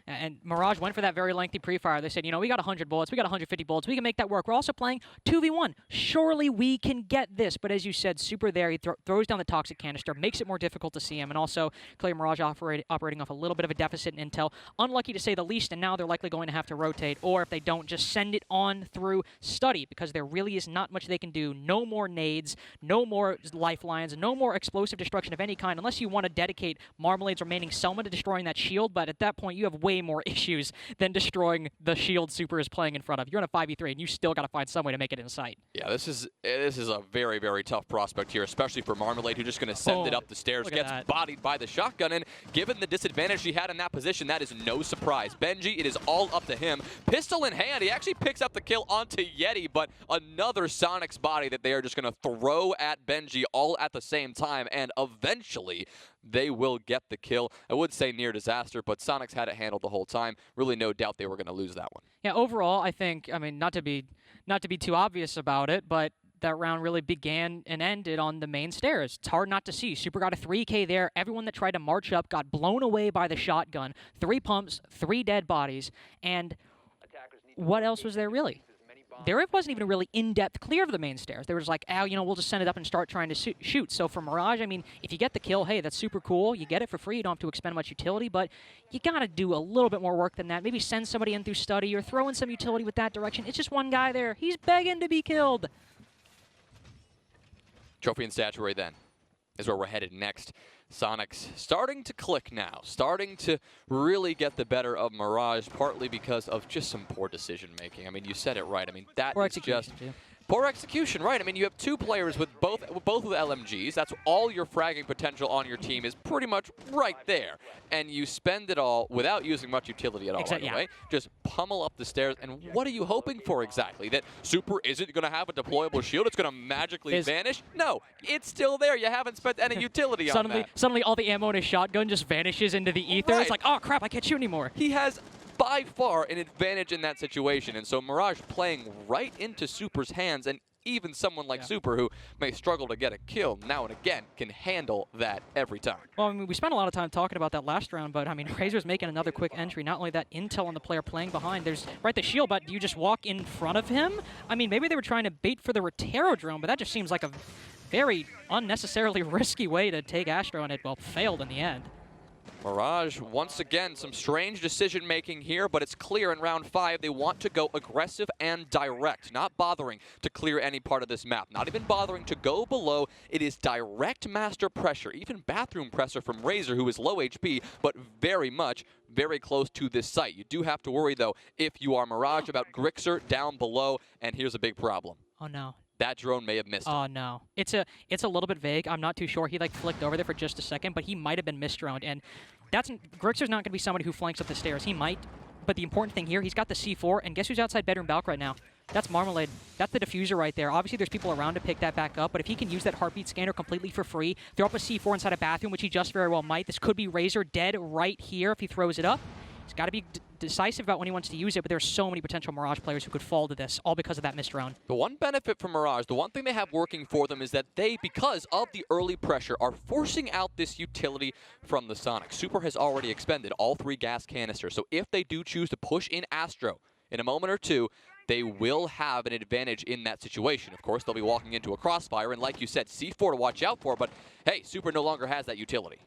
And Mirage went for that very lengthy pre-fire. They said, you know, we got 100 bullets, we got 150 bullets, we can make that work. We're also playing 2v1. Surely we can get this. But as you said, Super there, he throws down the toxic canister, makes it more difficult to see him, and also clearly Mirage operating off a little bit of a deficit in intel. Unlucky to say the least, and now they're likely going to have to rotate, or if they don't, just send it on through study, because there really is not much they can do. No more nades, no more lifelines, no more explosive destruction of any kind, unless you want to dedicate Marmalade's remaining Selma to destroying that shield, but at that point you have way more issues than destroying the shield Super is playing in front of. You're in a 5v3 and you still got to find some way to make it in sight. Yeah, this is a very, very tough prospect here, especially for Marmalade, who's just going to send it up the stairs, gets bodied by the shotgun, and given the disadvantage he had in that position, that is no surprise. Benji, it is all up to him. Pistol in hand, he actually picks up the kill onto Yeti, but another Soniqs body that they are just going to throw at Benji all at the same time, and eventually they will get the kill. I would say near disaster, but Soniqs had it handled the whole time. Really no doubt they were going to lose that one. Yeah, overall, I think, I mean, not to be too obvious about it, but that round really began and ended on the main stairs. It's hard not to see. Super got a 3K there. Everyone that tried to march up got blown away by the shotgun. 3 pumps, 3 dead bodies, and what else was there really? There wasn't even a really in-depth clear of the main stairs. They were just like, you know, we'll just send it up and start trying to shoot. So for Mirage, I mean, if you get the kill, hey, that's super cool. You get it for free. You don't have to expend much utility, but you got to do a little bit more work than that. Maybe send somebody in through study or throw in some utility with that direction. It's just one guy there. He's begging to be killed. Trophy and statuary then is where we're headed next. Soniqs starting to click now, starting to really get the better of Mirage, partly because of just some poor decision making. I mean, you said it right. I mean, that is just poor execution, right? I mean, you have 2 players with both with LMGs. That's all your fragging potential on your team is pretty much right there. And you spend it all without using much utility at all, by the way. Just pummel up the stairs. And what are you hoping for exactly? That Super isn't going to have a deployable shield? It's going to magically vanish? No, it's still there. You haven't spent any utility on that. Suddenly all the ammo in his shotgun just vanishes into the ether. Right. It's like, oh crap, I can't shoot anymore. He has by far an advantage in that situation, and so Mirage playing right into Super's hands, and even someone like Super, who may struggle to get a kill now and again, can handle that every time. Well, I mean, we spent a lot of time talking about that last round, but I mean, Razor's making another quick entry. Not only that, intel on the player playing behind. There's the shield, but do you just walk in front of him? I mean, maybe they were trying to bait for the Rotero drone, but that just seems like a very unnecessarily risky way to take Astro, and it, well, failed in the end. Mirage, once again, some strange decision-making here, but it's clear in round 5 they want to go aggressive and direct, not bothering to clear any part of this map, not even bothering to go below. It is direct master pressure, even bathroom pressure from Razor, who is low HP, but very close to this site. You do have to worry, though, if you are Mirage, about Grixer down below, and here's a big problem. Oh, no. That drone may have missed him. Oh, no. It's a little bit vague. I'm not too sure. He, like, flicked over there for just a second, but he might have been misdroned. And Grixer's not going to be somebody who flanks up the stairs. He might. But the important thing here, he's got the C4, and guess who's outside bedroom balc right now? That's Marmalade. That's the diffuser right there. Obviously, there's people around to pick that back up, but if he can use that heartbeat scanner completely for free, throw up a C4 inside a bathroom, which he just very well might. This could be Razor dead right here if he throws it up. He's got to be decisive about when he wants to use it, but there's so many potential Mirage players who could fall to this, all because of that missed drone. The one benefit for Mirage, the one thing they have working for them is that they, because of the early pressure, are forcing out this utility from the Soniqs. Super has already expended all 3 gas canisters, so if they do choose to push in Astro in a moment or two, they will have an advantage in that situation. Of course, they'll be walking into a crossfire, and like you said, C4 to watch out for, but hey, Super no longer has that utility.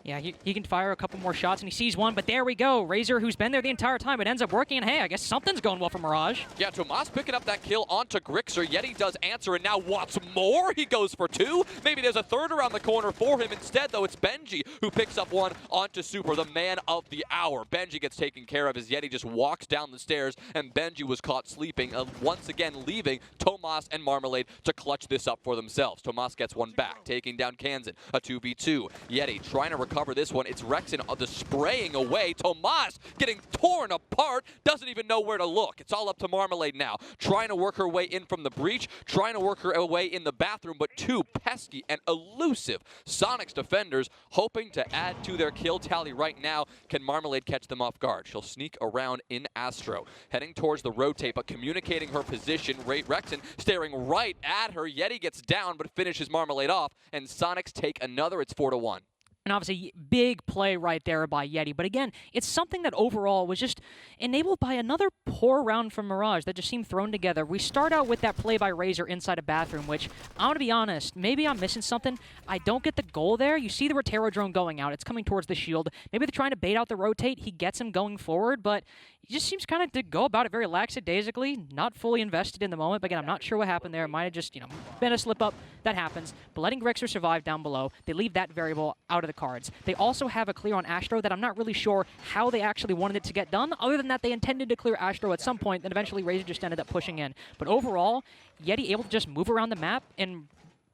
Yeah, he can fire a couple more shots, and he sees one, but there we go. Razor, who's been there the entire time, it ends up working, and hey, I guess something's going well for Mirage. Yeah, Tomas picking up that kill onto Grixer. Yeti does answer, and now what's more, he goes for 2. Maybe there's a third around the corner for him. Instead, though, it's Benji who picks up one onto Super, the man of the hour. Benji gets taken care of as Yeti just walks down the stairs, and Benji was caught sleeping, once again leaving Tomas and Marmalade to clutch this up for themselves. Tomas gets one back, taking down Kansan, a 2v2. Yeti trying to recover this one. It's Rexin the spraying away. Tomas getting torn apart, doesn't even know where to look. It's all up to Marmalade now, trying to work her way in from the breach, trying to work her way in the bathroom, but 2 pesky and elusive Soniqs defenders hoping to add to their kill tally right now. Can Marmalade catch them off guard? She'll sneak around in Astro, heading towards the rotate, but communicating her position. Rexin staring right at her. Yeti gets down, but finishes Marmalade off, and Soniqs take another. It's 4-1. And obviously, big play right there by Yeti. But again, it's something that overall was just enabled by another poor round from Mirage that just seemed thrown together. We start out with that play by Razor inside a bathroom, which, I'm going to be honest, maybe I'm missing something. I don't get the goal there. You see the Rotero drone going out. It's coming towards the shield. Maybe they're trying to bait out the rotate. He gets him going forward, but he just seems kind of to go about it very lackadaisically, not fully invested in the moment. But again, I'm not sure what happened there. It might have just, been a slip-up. That happens. But letting Grixer survive down below, they leave that variable out of the cards. They also have a clear on Astro that I'm not really sure how they actually wanted it to get done. Other than that, they intended to clear Astro at some point, then eventually Razor just ended up pushing in. But overall, Yeti able to just move around the map and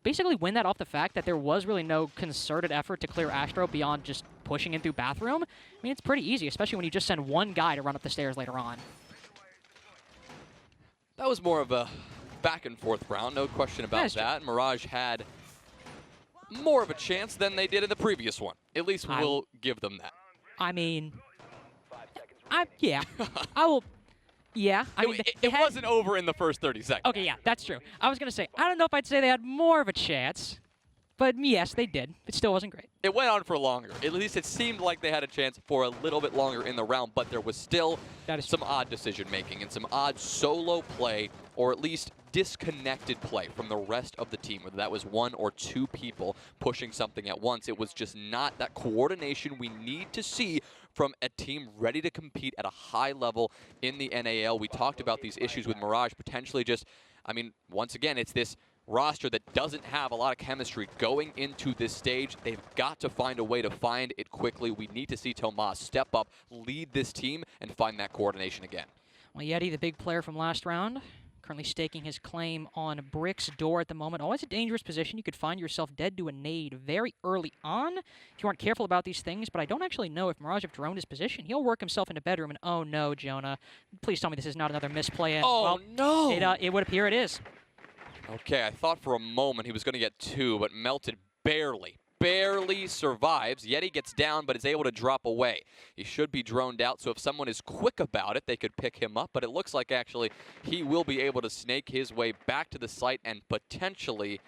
basically win that off the fact that there was really no concerted effort to clear Astro beyond just pushing in through bathroom. I mean, it's pretty easy, especially when you just send one guy to run up the stairs later on. That was more of a back and forth round, no question about that. Mirage had more of a chance than they did in the previous one. At least we'll give them that. I mean, yeah, I will. Yeah, I mean, it wasn't over in the first 30 seconds. Okay, yeah, that's true. I was gonna say, I don't know if I'd say they had more of a chance, but yes, they did. It still wasn't great. It went on for longer. At least it seemed like they had a chance for a little bit longer in the round, but there was still some odd decision-making and some odd solo play, or at least disconnected play from the rest of the team, whether that was 1 or 2 people pushing something at once. It was just not that coordination we need to see from a team ready to compete at a high level in the NAL. We talked about these issues with Mirage, potentially just, I mean, once again, it's this roster that doesn't have a lot of chemistry going into this stage. They've got to find a way to find it quickly. We need to see Tomas step up, lead this team, and find that coordination again. Well, Yeti, the big player from last round, currently staking his claim on Brick's door at the moment. Always a dangerous position. You could find yourself dead to a nade very early on if you aren't careful about these things, but I don't actually know if Mirage have droned his position. He'll work himself into bedroom, and oh no, Jonah. Please tell me this is not another misplay. And, oh, well, no! It would appear it is. Okay, I thought for a moment he was going to get 2, but Melted barely survives. Yeti gets down, but is able to drop away. He should be droned out, so if someone is quick about it, they could pick him up, but it looks like actually he will be able to snake his way back to the site and potentially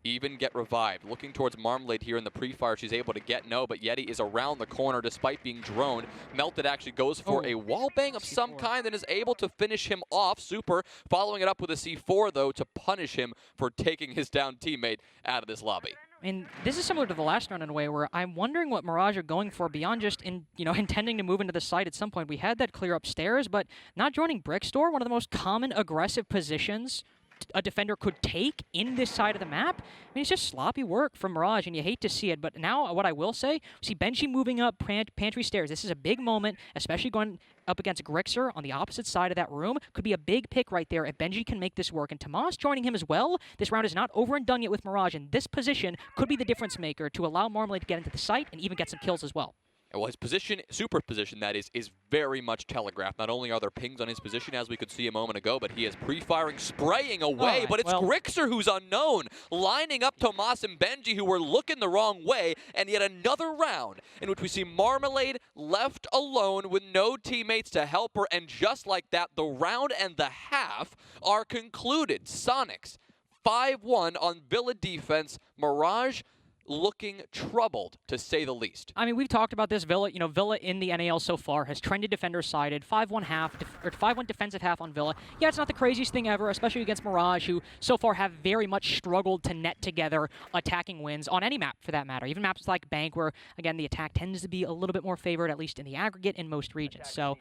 even get revived. Looking towards Marmalade here in the pre-fire, she's able to get no, but Yeti is around the corner despite being droned. Melted actually goes for a wall bang of some kind and is able to finish him off. Super following it up with a C4 though to punish him for taking his down teammate out of this lobby. And this is similar to the last round in a way where I'm wondering what Mirage are going for beyond just intending to move into the site at some point. We had that clear upstairs, but not joining Brick's door, one of the most common aggressive positions a defender could take in this side of the map. I mean, it's just sloppy work from Mirage, and you hate to see it. But now, what I will say, see Benji moving up pantry stairs. This is a big moment, especially going up against Grixer on the opposite side of that room. Could be a big pick right there if Benji can make this work. And Tomas joining him as well. This round is not over and done yet with Mirage, and this position could be the difference maker to allow Marmalade to get into the site and even get some kills as well. Well, his position, super position that is very much telegraphed. Not only are there pings on his position, as we could see a moment ago, but he is pre-firing, spraying away. But it's Grixer who's unknown, lining up Tomas and Benji, who were looking the wrong way, and yet another round in which we see Marmalade left alone with no teammates to help her, and just like that, the round and the half are concluded. Soniqs 5-1 on Villa defense. Mirage looking troubled, to say the least. I mean, we've talked about this. Villa, Villa in the NAL so far has trended defender-sided, 5-1 half, or 5-1 defensive half on Villa. Yeah, it's not the craziest thing ever, especially against Mirage, who so far have very much struggled to net together attacking wins on any map, for that matter. Even maps like Bank, where, again, the attack tends to be a little bit more favored, at least in the aggregate, in most regions. So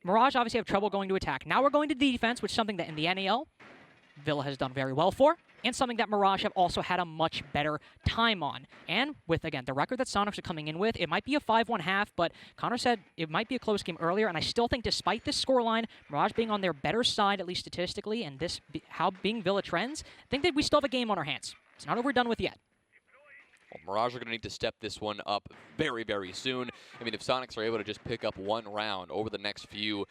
Mirage obviously have trouble going to attack. Now we're going to defense, which is something that in the NAL, Villa has done very well for, and something that Mirage have also had a much better time on. And with, again, the record that Soniqs are coming in with, it might be a 5-1 half, but Connor said it might be a close game earlier, and I still think despite this scoreline, Mirage being on their better side, at least statistically, and this how being Villa trends, I think that we still have a game on our hands. It's not overdone with yet. Well, Mirage are going to need to step this one up very, very soon. I mean, if Soniqs are able to just pick up one round over the next few,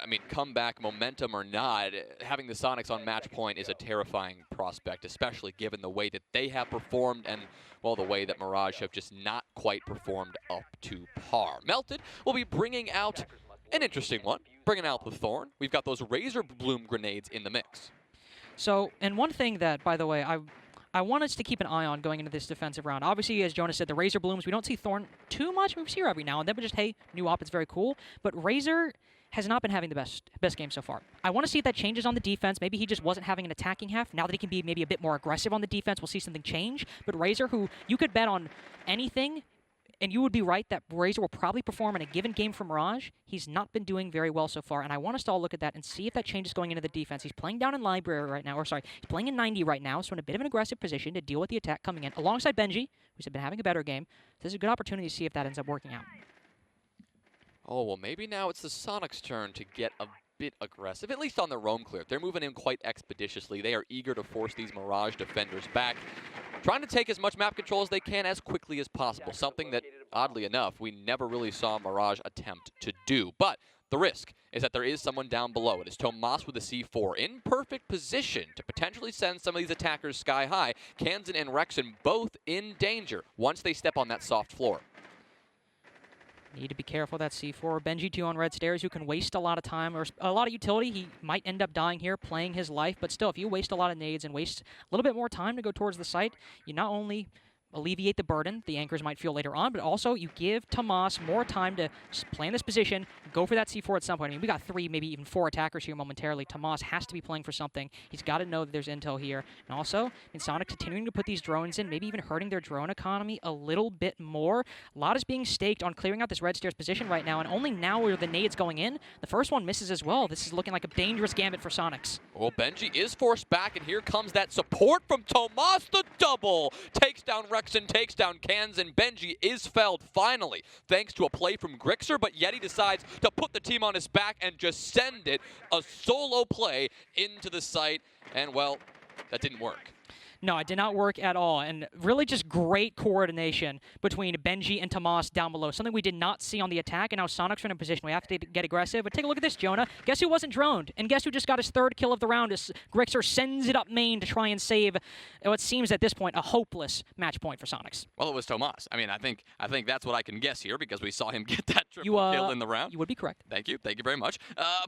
I mean, comeback momentum or not, having the Soniqs on match point is a terrifying prospect, especially given the way that they have performed and, well, the way that Mirage have just not quite performed up to par. Melted will be bringing out an interesting one, bringing out the Thorn. We've got those Razor Bloom grenades in the mix. So, and one thing that, by the way, I want us to keep an eye on going into this defensive round. Obviously, as Jonas said, the Razor Blooms, we don't see Thorn too much. We see her every now and then, but just, hey, new op, it's very cool. But Razor has not been having the best game so far. I want to see if that changes on the defense. Maybe he just wasn't having an attacking half. Now that he can be maybe a bit more aggressive on the defense, we'll see something change. But Razor, who you could bet on anything, and you would be right that Razor will probably perform in a given game for Mirage. He's not been doing very well so far, and I want us to all look at that and see if that changes going into the defense. He's playing down in Library right now, or sorry, he's playing in 90 right now, so in a bit of an aggressive position to deal with the attack coming in, alongside Benji, who's been having a better game. This is a good opportunity to see if that ends up working out. Oh, well, maybe now it's the Soniqs' turn to get a bit aggressive, at least on the roam clear. They're moving in quite expeditiously. They are eager to force these Mirage defenders back, trying to take as much map control as they can as quickly as possible, something that, oddly enough, we never really saw Mirage attempt to do. But the risk is that there is someone down below. It is Tomas with a C4 in perfect position to potentially send some of these attackers sky high. Kansan and Rexon both in danger once they step on that soft floor. Need to be careful of that C4. Benji, too, on red stairs, who can waste a lot of time or a lot of utility. He might end up dying here, playing his life. But still, if you waste a lot of nades and waste a little bit more time to go towards the site, you not only alleviate the burden the anchors might feel later on, but also you give Tomas more time to play in this position, go for that C4 at some point. I mean, we got 3, maybe even 4 attackers here momentarily. Tomas has to be playing for something. He's got to know that there's intel here. And also, in Sonic continuing to put these drones in, maybe even hurting their drone economy a little bit more. A lot is being staked on clearing out this red stairs position right now, and only now are the nades going in. The first one misses as well. This is looking like a dangerous gambit for Soniqs. Well, Benji is forced back, and here comes that support from Tomas. The double takes down Rexon, takes down Kansan. Benji is felled finally, thanks to a play from Grixer, but yet he decides to put the team on his back and just send it, a solo play into the site, and well, that didn't work. No, it did not work at all, and really just great coordination between Benji and Tomas down below, something we did not see on the attack, and now Soniqs are in a position we have to get aggressive. But take a look at this, Jonah. Guess who wasn't droned? And guess who just got his 3rd kill of the round as Grixer sends it up main to try and save what seems at this point a hopeless match point for Soniqs. Well, it was Tomas. I mean, I think that's what I can guess here because we saw him get that triple kill in the round. You would be correct. Thank you very much.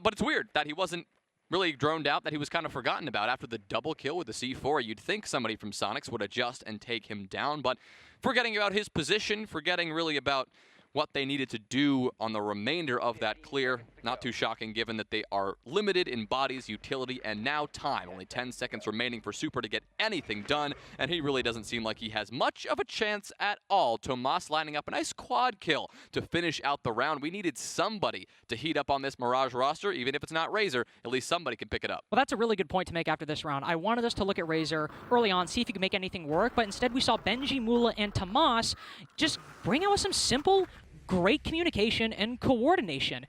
But it's weird that he wasn't really droned out, that he was kind of forgotten about after the double kill with the C4. You'd think somebody from Soniqs would adjust and take him down, but forgetting about his position, forgetting really about what they needed to do on the remainder of that clear. Not too shocking given that they are limited in bodies, utility, and now time. Only 10 seconds remaining for Super to get anything done, and he really doesn't seem like he has much of a chance at all. Tomas lining up a nice quad kill to finish out the round. We needed somebody to heat up on this Mirage roster, even if it's not Razor, at least somebody can pick it up. Well, that's a really good point to make after this round. I wanted us to look at Razor early on, see if he could make anything work, but instead we saw Benji, Mula, and Tomas just bring out some simple, great communication and coordination.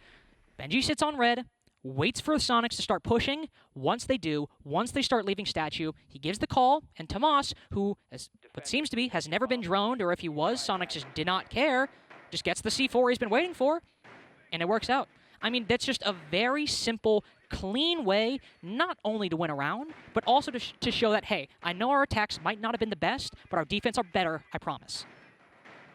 Benji sits on red, waits for the Soniqs to start pushing. Once they do, once they start leaving statue, he gives the call, and Tomas, who, as what seems to be, has never been droned, or if he was, Soniqs just did not care, just gets the C4 he's been waiting for, and it works out. I mean, that's just a very simple, clean way, not only to win a round, but also to show that, hey, I know our attacks might not have been the best, but our defense are better, I promise.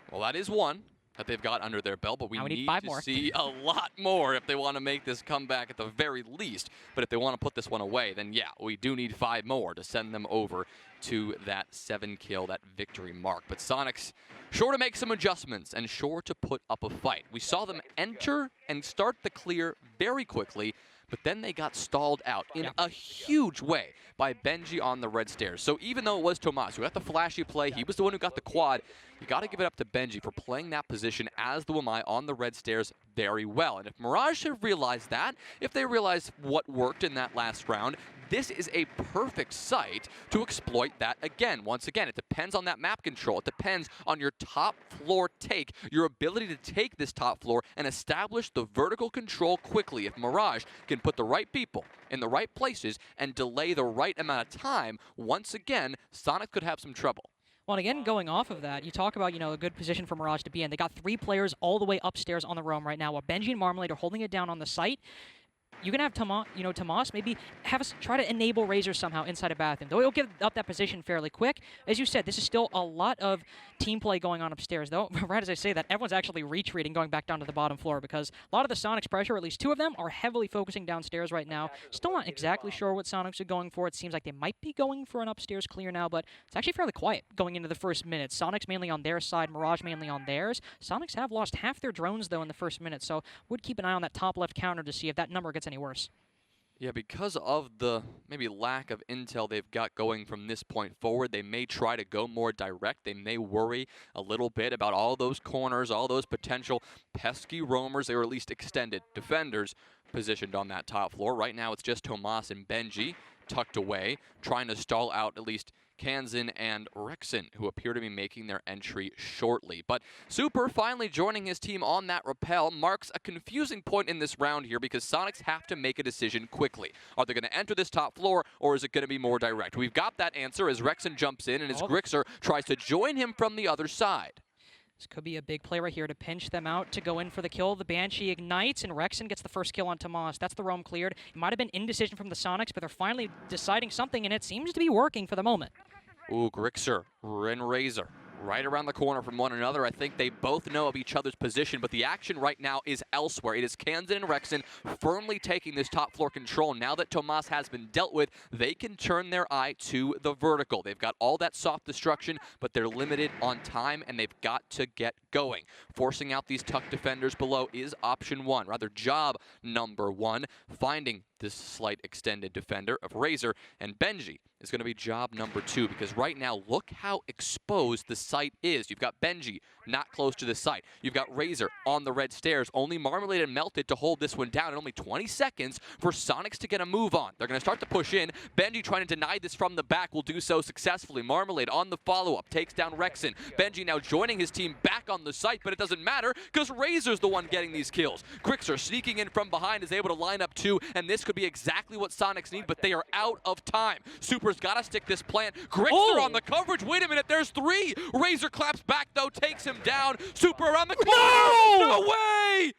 Well, that is one. that they've got under their belt, but we Now need 5 to more. see a lot more if they want to make this comeback at the very least. But if they want to put this one away, then yeah, we do need 5 more to send them over to that 7-kill, that victory mark. But Soniqs sure to make some adjustments and sure to put up a fight. We saw them enter and start the clear very quickly, but then they got stalled out in a huge way by Benji on the red stairs. So even though it was Tomas who got the flashy play, he was the one who got the quad, you got to give it up to Benji for playing that position as the Wamai on the red stairs very well. And if Mirage have realized that, if they realized what worked in that last round, this is a perfect site to exploit that again. Once again, it depends on that map control. It depends on your top floor take, your ability to take this top floor and establish the vertical control quickly. If Mirage can put the right people in the right places and delay the right amount of time, once again, Sonic could have some trouble. Well, and again, going off of that, you talk about, a good position for Mirage to be in. They got 3 players all the way upstairs on the roam right now, while Benji and Marmalade are holding it down on the site. You can have Tomas maybe have us try to enable Razor somehow inside a bathroom. Though he'll give up that position fairly quick. As you said, this is still a lot of team play going on upstairs, though. Right as I say that, everyone's actually retreating, going back down to the bottom floor, because a lot of the Soniqs pressure, at least 2 of them, are heavily focusing downstairs right now. Still not exactly sure what Soniqs are going for. It seems like they might be going for an upstairs clear now, but it's actually fairly quiet going into the first minute. Soniqs mainly on their side, Mirage mainly on theirs. Soniqs have lost half their drones, though, in the first minute, so would keep an eye on that top left counter to see if that number gets any worse. Yeah, because of the maybe lack of intel they've got going from this point forward, they may try to go more direct. They may worry a little bit about all those corners, all those potential pesky roamers, or at least extended defenders positioned on that top floor. Right now it's just Tomas and Benji tucked away, trying to stall out at least Kanzan and Rexon, who appear to be making their entry shortly. But Super finally joining his team on that rappel marks a confusing point in this round here, because Soniqs have to make a decision quickly. Are they going to enter this top floor, or is it going to be more direct? We've got that answer as Rexon jumps in and as Grixer tries to join him from the other side. This could be a big play right here to pinch them out, to go in for the kill. The Banshee ignites, and Rexon gets the first kill on Tomas. That's the roam cleared. It might have been indecision from the Soniqs, but they're finally deciding something, and it seems to be working for the moment. Ooh, Grixer and Razor right around the corner from one another. I think they both know of each other's position, but the action right now is elsewhere. It is Kanzan and Rexon firmly taking this top floor control. Now that Tomas has been dealt with, they can turn their eye to the vertical. They've got all that soft destruction, but they're limited on time, and they've got to get going. Forcing out these tuck defenders below is option 1, rather job number 1. Finding this slight extended defender of Razor and Benji is going to be job number 2, because right now, look how exposed the site is. You've got Benji not close to the site. You've got Razor on the red stairs. Only Marmalade and Melted to hold this one down, and only 20 seconds for Soniqs to get a move on. They're going to start to push in. Benji trying to deny this from the back will do so successfully. Marmalade on the follow-up takes down Rexon. Benji now joining his team back on the site, but it doesn't matter because Razor's the one getting these kills. Grixer sneaking in from behind is able to line up 2, and this could be exactly what Soniqs need, but they are out of time. Super's got to stick this plant. Grixer on the coverage. Wait a minute, there's 3. Razor claps back, though, takes him down. Super around the corner. No way!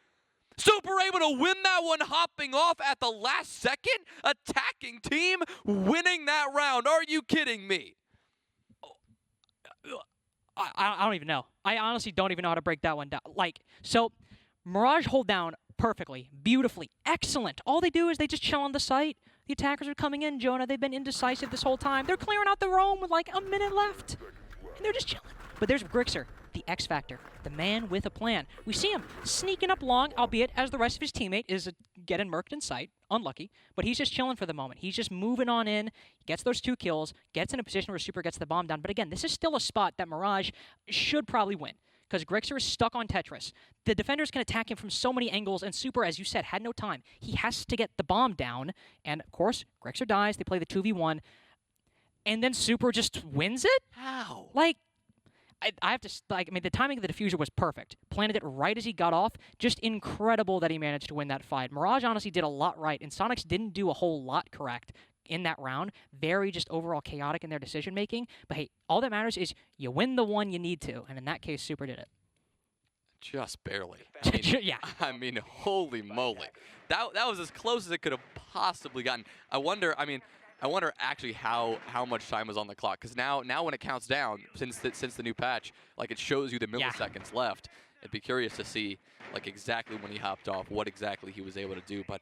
Super able to win that one, hopping off at the last second. Attacking team winning that round. Are you kidding me? I don't even know. I honestly don't even know how to break that one down. So Mirage hold down perfectly, beautifully, excellent. All they do is they just chill on the site. The attackers are coming in, Jonah. They've been indecisive this whole time. They're clearing out the roam with like a minute left. And they're just chilling. But there's Grixer, the X Factor, the man with a plan. We see him sneaking up long, albeit as the rest of his teammate is getting murked in sight. Unlucky. But he's just chilling for the moment. He's just moving on in, gets those 2 kills, gets in a position where Super gets the bomb down. But again, this is still a spot that Mirage should probably win, because Grixer is stuck on Tetris. The defenders can attack him from so many angles, and Super, as you said, had no time. He has to get the bomb down, and of course, Grixer dies. They play the 2v1, and then Super just wins it? How? I have to, the timing of the diffuser was perfect. Planted it right as he got off. Just incredible that he managed to win that fight. Mirage honestly did a lot right, and Soniqs didn't do a whole lot correct in that round. Very just overall chaotic in their decision-making. But hey, all that matters is you win the one you need to, and in that case, Super did it. Just barely. Yeah. I mean, holy moly. That was as close as it could have possibly gotten. I wonder actually how much time was on the clock, because now when it counts down, since the new patch, it shows you the milliseconds left. I'd be curious to see like exactly when he hopped off, what exactly he was able to do. But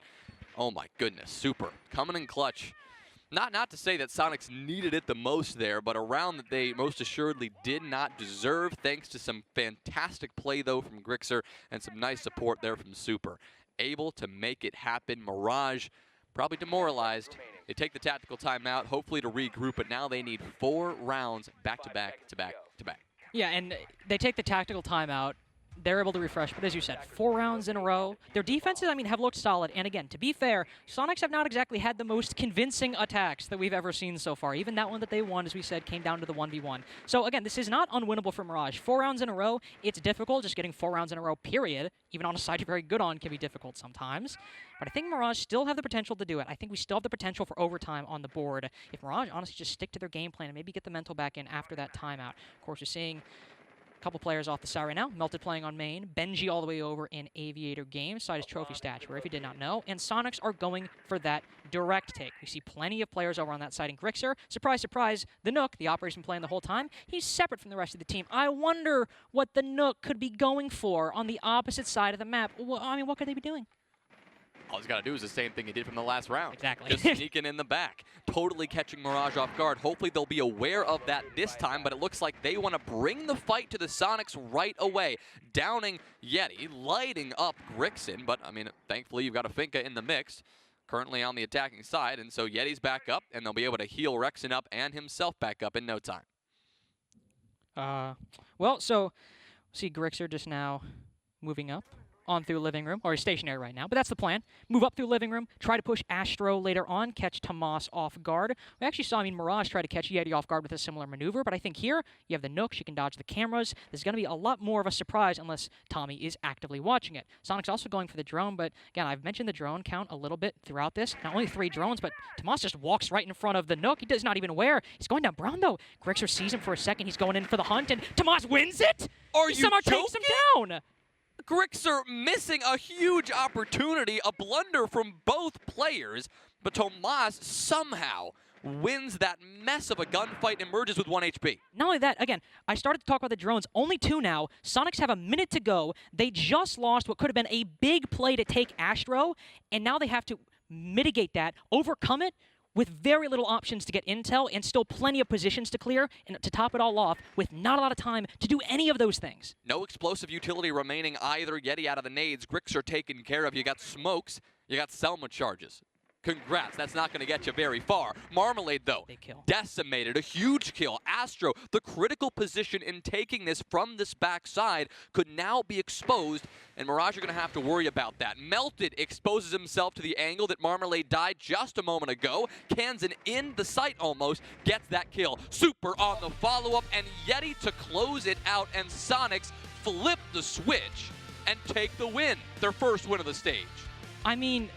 oh my goodness, super coming in clutch. Not to say that Soniqs needed it the most there, but a round that they most assuredly did not deserve, thanks to some fantastic play, though, from Grixer and some nice support there from Super. Able to make it happen. Mirage probably demoralized. They take the tactical timeout, hopefully to regroup, but now they need 4 rounds back-to-back, to-back. Yeah, and they take the tactical timeout. They're able to refresh, but as you said, 4 rounds in a row. Their defenses, I mean, have looked solid. And again, to be fair, Soniqs have not exactly had the most convincing attacks that we've ever seen so far. Even that one that they won, as we said, came down to the 1v1. So again, this is not unwinnable for Mirage. 4 rounds in a row, it's difficult. Just getting 4 rounds in a row, period, even on a side you're very good on, can be difficult sometimes. But I think Mirage still have the potential to do it. I think we still have the potential for overtime on the board. If Mirage honestly just stick to their game plan and maybe get the mental back in after that timeout. Of course, you're seeing couple players off the side right now. Melted playing on main. Benji all the way over in Aviator Games. Side is Trophy Statue, if you did not know. And Soniqs are going for that direct take. We see plenty of players over on that side in Grixer. Surprise, surprise, the Nook, the operator's been playing the whole time. He's separate from the rest of the team. I wonder what the Nook could be going for on the opposite side of the map. Well, I mean, what could they be doing? All he's got to do is the same thing he did from the last round. Exactly. Just sneaking in the back. Totally catching Mirage off guard. Hopefully they'll be aware of that this time, but it looks like they want to bring the fight to the Soniqs right away. Downing Yeti, lighting up Grixin, but I mean, thankfully you've got a Finka in the mix, currently on the attacking side, and so Yeti's back up, and they'll be able to heal Rexin up and himself back up in no time. Well, so see Grixer just now moving up on through living room, or he's stationary right now, but that's the plan. Move up through living room, try to push Astro later on, catch Tomas off guard. We actually saw, Mirage try to catch Yeti off guard with a similar maneuver, but I think here you have the Nook, she can dodge the cameras. There's going to be a lot more of a surprise unless Tommy is actively watching it. Soniqs also going for the drone, but again, I've mentioned the drone count a little bit throughout this. Not only 3 drones, but Tomas just walks right in front of the Nook. He does not even aware. He's going down brown though. Grixer sees him for a second. He's going in for the hunt, and Tomas wins it! Are he you somehow joking? takes him down! Grixer missing a huge opportunity, a blunder from both players, but Tomas somehow wins that mess of a gunfight and emerges with 1 HP. Not only that, again, I started to talk about the drones. Only 2 now. Soniqs have a minute to go. They just lost what could have been a big play to take Astro, and now they have to mitigate that, overcome it, with very little options to get intel and still plenty of positions to clear, and to top it all off with not a lot of time to do any of those things. No explosive utility remaining either. Yeti out of the nades. Grixer taken care of. You got smokes. You got Selma charges. Congrats, that's not going to get you very far. Marmalade, though, Big kill. Decimated, a huge kill. Astro, the critical position in taking this from this backside, could now be exposed, and Mirage are going to have to worry about that. Melted exposes himself to the angle that Marmalade died just a moment ago. Kansan in the sight almost, gets that kill. Super on the follow-up, and Yeti to close it out, and Soniqs flip the switch and take the win, their first win of the stage. I mean,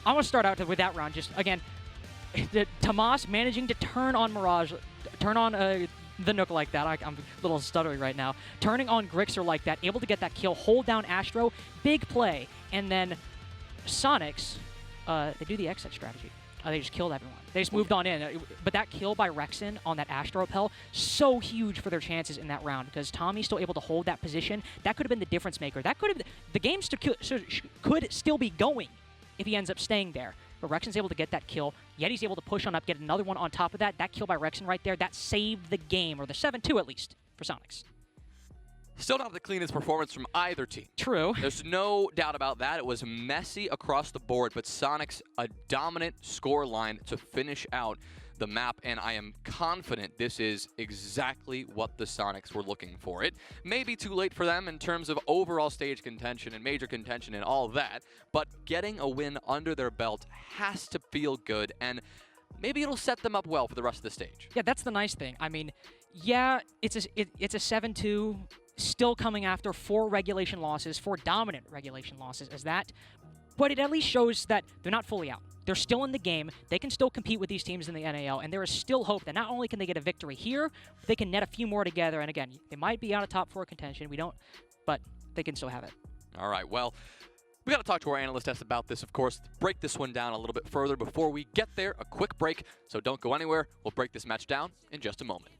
I want to start out with that round. Just, again, Tomas managing to turn on Mirage, turn on the Nook like that. I'm a little stuttery right now. Turning on Grixer like that, able to get that kill, hold down Astro, big play. And then Soniqs, they do the exit strategy. They just killed everyone. They just moved on in. But that kill by Rexin on that Astro Repel, so huge for their chances in that round because Tommy's still able to hold that position. That could have been the difference maker. That could have, the game could still be going if he ends up staying there. But Rexin's able to get that kill. Yeti's able to push on up, get another one on top of that. That kill by Rexin right there, that saved the game, or the 7-2 at least, for Soniqs. Still not the cleanest performance from either team. True. There's no doubt about that. It was messy across the board, but Soniqs a dominant score line to finish out the map, and I am confident this is exactly what the Soniqs were looking for. It may be too late for them in terms of overall stage contention and major contention and all that, but getting a win under their belt has to feel good, and maybe it'll set them up well for the rest of the stage. Yeah, that's the nice thing. I mean, yeah, it's a 7-2, still coming after 4 regulation losses, 4 dominant regulation losses as that, but it at least shows that they're not fully out. They're still in the game. They can still compete with these teams in the NAL, and there is still hope that not only can they get a victory here, they can net a few more together. And again, they might be out of top 4 contention. We don't, but they can still have it. All right, well, we got to talk to our analyst about this, of course, break this one down a little bit further. Before we get there, a quick break, so don't go anywhere. We'll break this match down in just a moment.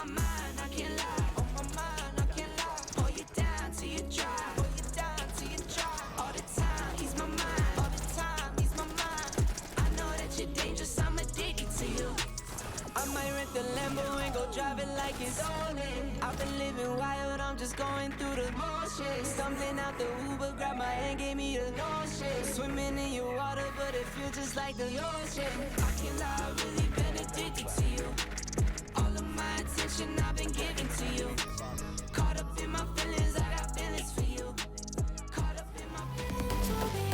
my mind, I can't lie. On my mind, I can't lie. Hold you down till you dry. Hold you down till you dry. All the time, he's my mind. All the time, he's my mind. I know that you're dangerous, I'm addicted to you. I might rent the Lambo and go drive it like it's stolen. I've been living wild, I'm just going through the motions. Something out the Uber, grab my hand, gave me the notion. Swimming in your water, but it feels just like the ocean. I can't lie, I've really been addicted to you. All of my attention I've been giving to you. Caught up in my feelings, I got feelings for you. Caught up in my feelings for you.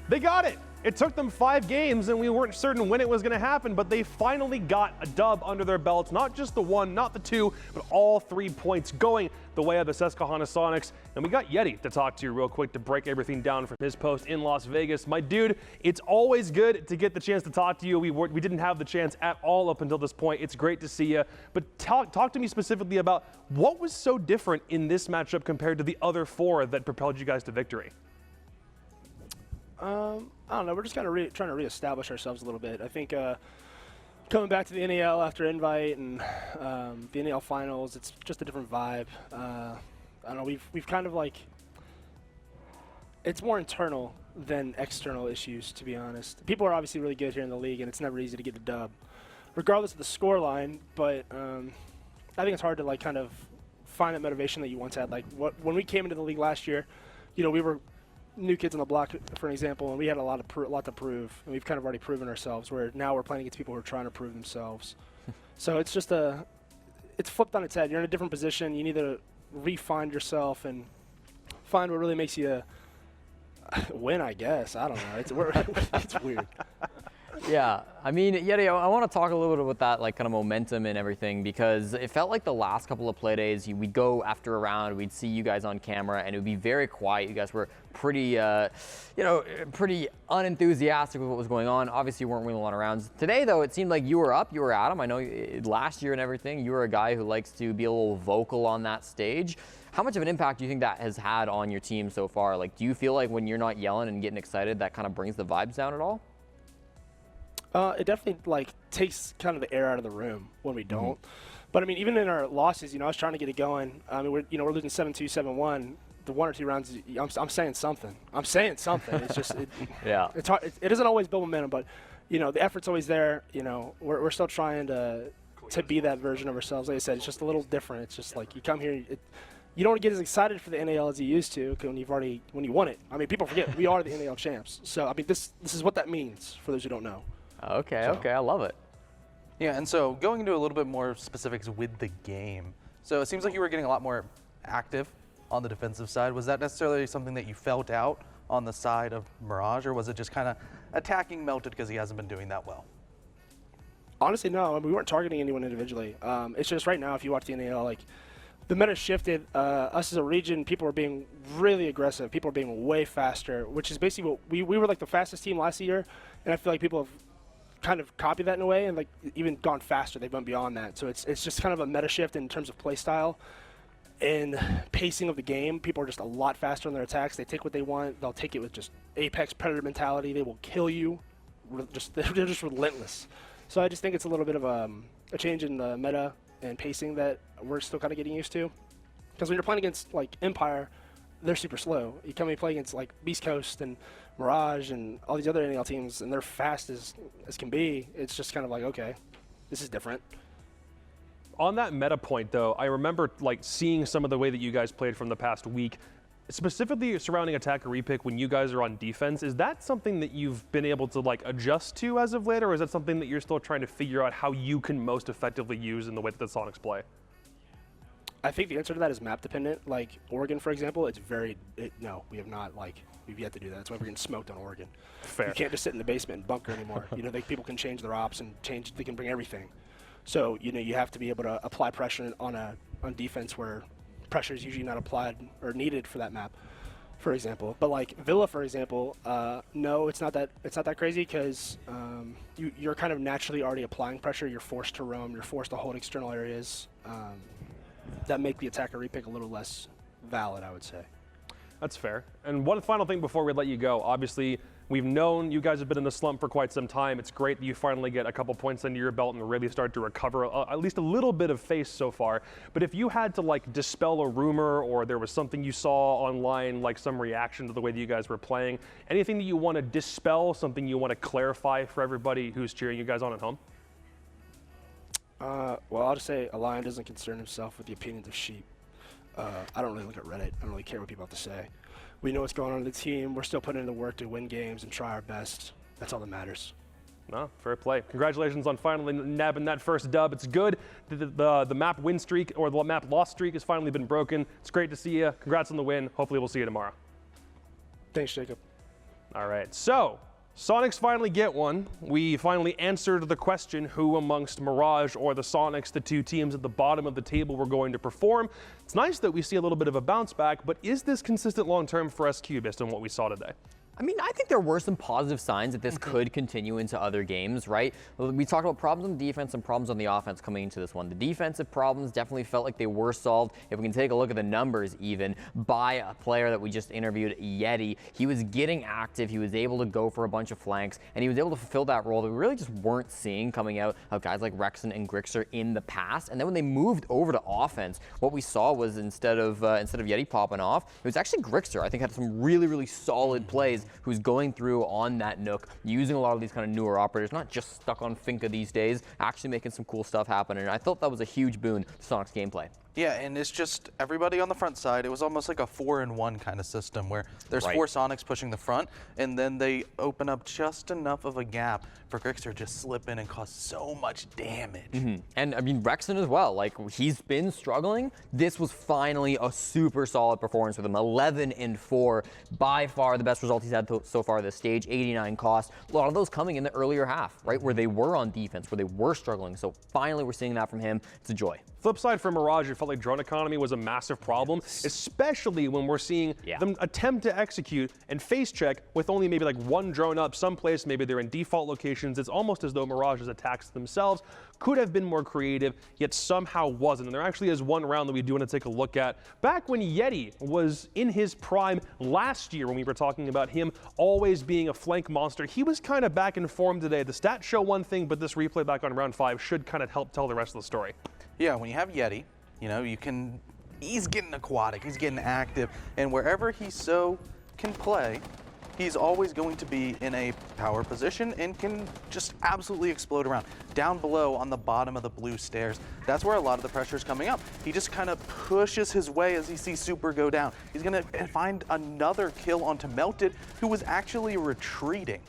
They got it. It took them 5 games and we weren't certain when it was going to happen, but they finally got a dub under their belts. Not just the 1, not the 2, but all 3 points going the way of the Susquehanna Soniqs. And we got Yeti to talk to you real quick to break everything down from his post in Las Vegas. My dude, it's always good to get the chance to talk to you. We didn't have the chance at all up until this point. It's great to see you. But talk to me specifically about what was so different in this matchup compared to the other 4 that propelled you guys to victory. I don't know. We're just kind of trying to reestablish ourselves a little bit. I think coming back to the NAL after Invite and the NAL finals, it's just a different vibe. I don't know. We've kind of like, it's more internal than external issues, to be honest. People are obviously really good here in the league, and it's never easy to get a dub, regardless of the score line. But I think it's hard to like kind of find that motivation that you once had. Like when we came into the league last year, you know, we were new kids on the block, for an example, and we had a lot to prove, and we've kind of already proven ourselves, where now we're playing against people who are trying to prove themselves. So it's just it's flipped on its head. You're in a different position. You need to re-find yourself and find what really makes you win, I guess. I don't know. It's weird. Yeah, I mean, Yeti, I want to talk a little bit about that, like, kind of momentum and everything, because it felt like the last couple of play days, we'd go after a round, we'd see you guys on camera, and it would be very quiet. You guys were pretty, pretty unenthusiastic with what was going on. Obviously, you weren't winning a lot of rounds. Today, though, it seemed like you were up, you were at 'em. I know last year and everything, you were a guy who likes to be a little vocal on that stage. How much of an impact do you think that has had on your team so far? Like, do you feel like when you're not yelling and getting excited, that kind of brings the vibes down at all? It definitely like takes kind of the air out of the room when we don't. But I mean, even in our losses, I was trying to get it going. I mean, we're losing 7-2, 7-1. The 1 or 2 rounds, I'm saying something. It's just, yeah. It's hard. It doesn't always build momentum, but the effort's always there. We're still trying to be that version of ourselves. Like I said, it's just a little different. It's just like you come here. You don't get as excited for the NAL as you used to when you won it. I mean, people forget we are the NAL champs. So I mean, this is what that means for those who don't know. Okay, I love it. Yeah, and so going into a little bit more specifics with the game. So it seems like you were getting a lot more active on the defensive side. Was that necessarily something that you felt out on the side of Mirage, or was it just kind of attacking Melted because he hasn't been doing that well? Honestly, no. I mean, we weren't targeting anyone individually. It's just right now, if you watch the NAL, like, the meta shifted. Us as a region, people are being really aggressive. People are being way faster, which is basically what we were like the fastest team last year, and I feel like people have kind of copied that in a way and like even gone faster. They've gone beyond that. So it's just kind of a meta shift in terms of play style and pacing of the game. People are just a lot faster on their attacks. They take what they want. They'll take it with just apex predator mentality. They will kill you. They're just relentless. So I just think it's a little bit of a change in the meta and pacing that we're still kind of getting used to. Because when you're playing against like Empire, they're super slow. You come and play against like Beast Coast and Mirage and all these other NAL teams, and they're fast as can be. It's just kind of like, okay, this is different. On that meta point, though, I remember like seeing some of the way that you guys played from the past week, specifically surrounding attacker repick when you guys are on defense. Is that something that you've been able to like adjust to as of late, or is that something that you're still trying to figure out how you can most effectively use in the way that the Soniqs play? I think the answer to that is map dependent. Like Oregon, for example, it's very no, we have not we've yet to do that. That's why we're getting smoked on Oregon. Fair. You can't just sit in the basement and bunker anymore. People can change their ops and they can bring everything. So you have to be able to apply pressure on defense where pressure is usually not applied or needed for that map, for example. But like Villa, for example, no, it's not that crazy because you're kind of naturally already applying pressure. You're forced to roam. You're forced to hold external areas. That make the attacker repick a little less valid, I would say. That's fair. And one final thing before we let you go. Obviously, we've known you guys have been in the slump for quite some time. It's great that you finally get a couple points under your belt and really start to recover at least a little bit of face so far. But if you had to like dispel a rumor, or there was something you saw online, like some reaction to the way that you guys were playing, anything that you want to dispel, something you want to clarify for everybody who's cheering you guys on at home? Well, I'll just say a lion doesn't concern himself with the opinions of sheep. I don't really look at Reddit. I don't really care what people have to say. We know what's going on in the team. We're still putting in the work to win games and try our best. That's all that matters. No, fair play. Congratulations on finally nabbing that first dub. It's good that the map win streak or the map loss streak has finally been broken. It's great to see you. Congrats on the win. Hopefully we'll see you tomorrow. Thanks, Jacob. All right, so Soniqs finally get one. We finally answered the question, who amongst Mirage or the Soniqs, the two teams at the bottom of the table, were going to perform. It's nice that we see a little bit of a bounce back, but is this consistent long-term for SQ based on what we saw today? I mean, I think there were some positive signs that this could continue into other games, right? We talked about problems on the defense and problems on the offense coming into this one. The defensive problems definitely felt like they were solved. If we can take a look at the numbers even by a player that we just interviewed, Yeti, he was getting active. He was able to go for a bunch of flanks, and he was able to fulfill that role that we really just weren't seeing coming out of guys like Rexon and Grixer in the past. And then when they moved over to offense, what we saw was instead of Yeti popping off, it was actually Grixer. I think had some really, really solid plays, who's going through on that Nook, using a lot of these kind of newer operators, not just stuck on Finka these days, actually making some cool stuff happen. And I thought that was a huge boon to Soniqs gameplay. Yeah, and it's just everybody on the front side. It was almost like a 4-in-1 kind of system where there's four Soniqs pushing the front, and then they open up just enough of a gap for Grixer to just slip in and cause so much damage. And I mean, Rexon as well. Like, he's been struggling. This was finally a super solid performance with him. 11-4, by far the best result he's had so far this stage. 89 cost. A lot of those coming in the earlier half, right, where they were on defense, where they were struggling. So finally, we're seeing that from him. It's a joy. Flip side for Mirage, it felt like drone economy was a massive problem, especially when we're seeing them attempt to execute and face check with only maybe like one drone up someplace. Maybe they're in default locations. It's almost as though Mirage's attacks themselves could have been more creative, yet somehow wasn't. And there actually is one round that we do want to take a look at. Back when Yeti was in his prime last year, when we were talking about him always being a flank monster, he was kind of back in form today. The stats show one thing, but this replay back on round 5 should kind of help tell the rest of the story. Yeah, when you have Yeti, he's getting aquatic, he's getting active, and wherever he can play, he's always going to be in a power position and can just absolutely explode around. Down below on the bottom of the blue stairs, that's where a lot of the pressure is coming up. He just kind of pushes his way as he sees Super go down. He's going to find another kill onto Melted, who was actually retreating.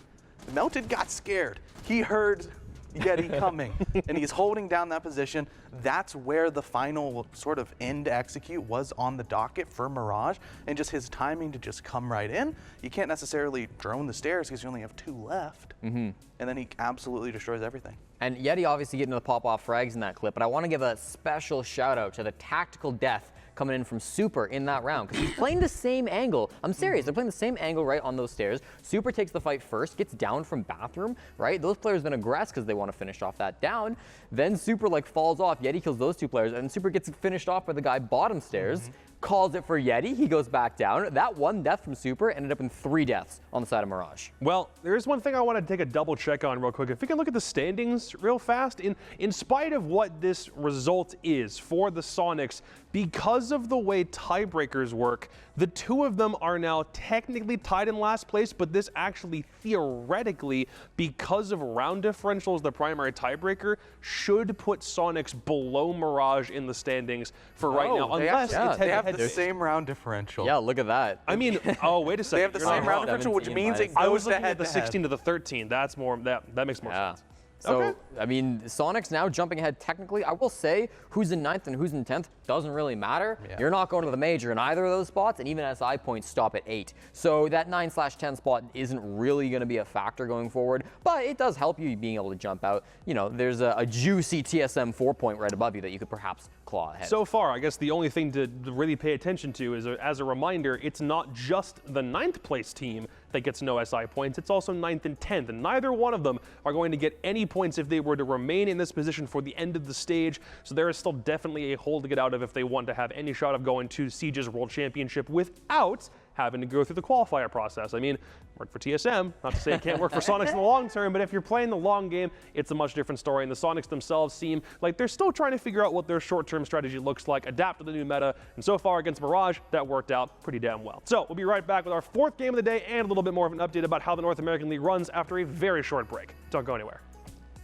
Melted got scared. He heard Yeti coming. And he's holding down that position. That's where the final sort of end execute was on the docket for Mirage, and just his timing to just come right in. You can't necessarily drone the stairs because you only have 2 left. And then he absolutely destroys everything. And Yeti obviously getting the pop-off frags in that clip, but I want to give a special shout out to the tactical death coming in from Super in that round, because he's playing the same angle. I'm serious, they're playing the same angle right on those stairs. Super takes the fight first, gets down from bathroom, right? Those players then aggress because they want to finish off that down. Then Super like falls off, Yeti kills those 2 players, and Super gets finished off by the guy bottom stairs. Calls it for Yeti, he goes back down. That 1 death from Super ended up in 3 deaths on the side of Mirage. Well, there's one thing I want to take a double check on real quick. If we can look at the standings real fast, in spite of what this result is for the Soniqs, because of the way tiebreakers work, the 2 of them are now technically tied in last place, but this actually theoretically, because of round differential as the primary tiebreaker, should put Soniqs below Mirage in the standings for right now, unless it's they have the same round differential. Yeah, look at that. I mean, oh, wait a second. They have the same round differential, which means it goes I was looking to at the 16 to the 13. That's more, that makes more sense. So, Okay. I mean, Soniqs now jumping ahead technically. I will say who's in 9th and who's in 10th doesn't really matter. You're not going to the major in either of those spots, and even SI points stop at 8. So that 9/10 spot isn't really going to be a factor going forward, but it does help you being able to jump out. You know, there's a juicy TSM 4-point right above you that you could perhaps claw ahead. So far, I guess the only thing to really pay attention to is, as a reminder, it's not just the 9th place team that gets no SI points, it's also 9th and 10th, and neither one of them are going to get any points if they were to remain in this position for the end of the stage, so there is still definitely a hole to get out of if they want to have any shot of going to Siege's World Championship without having to go through the qualifier process. I mean, worked for TSM, not to say it can't work for Soniqs in the long term, but if you're playing the long game, it's a much different story, and the Soniqs themselves seem like they're still trying to figure out what their short-term strategy looks like, adapt to the new meta, and so far against Mirage, that worked out pretty damn well. So we'll be right back with our 4th game of the day and a little bit more of an update about how the North American League runs after a very short break. Don't go anywhere.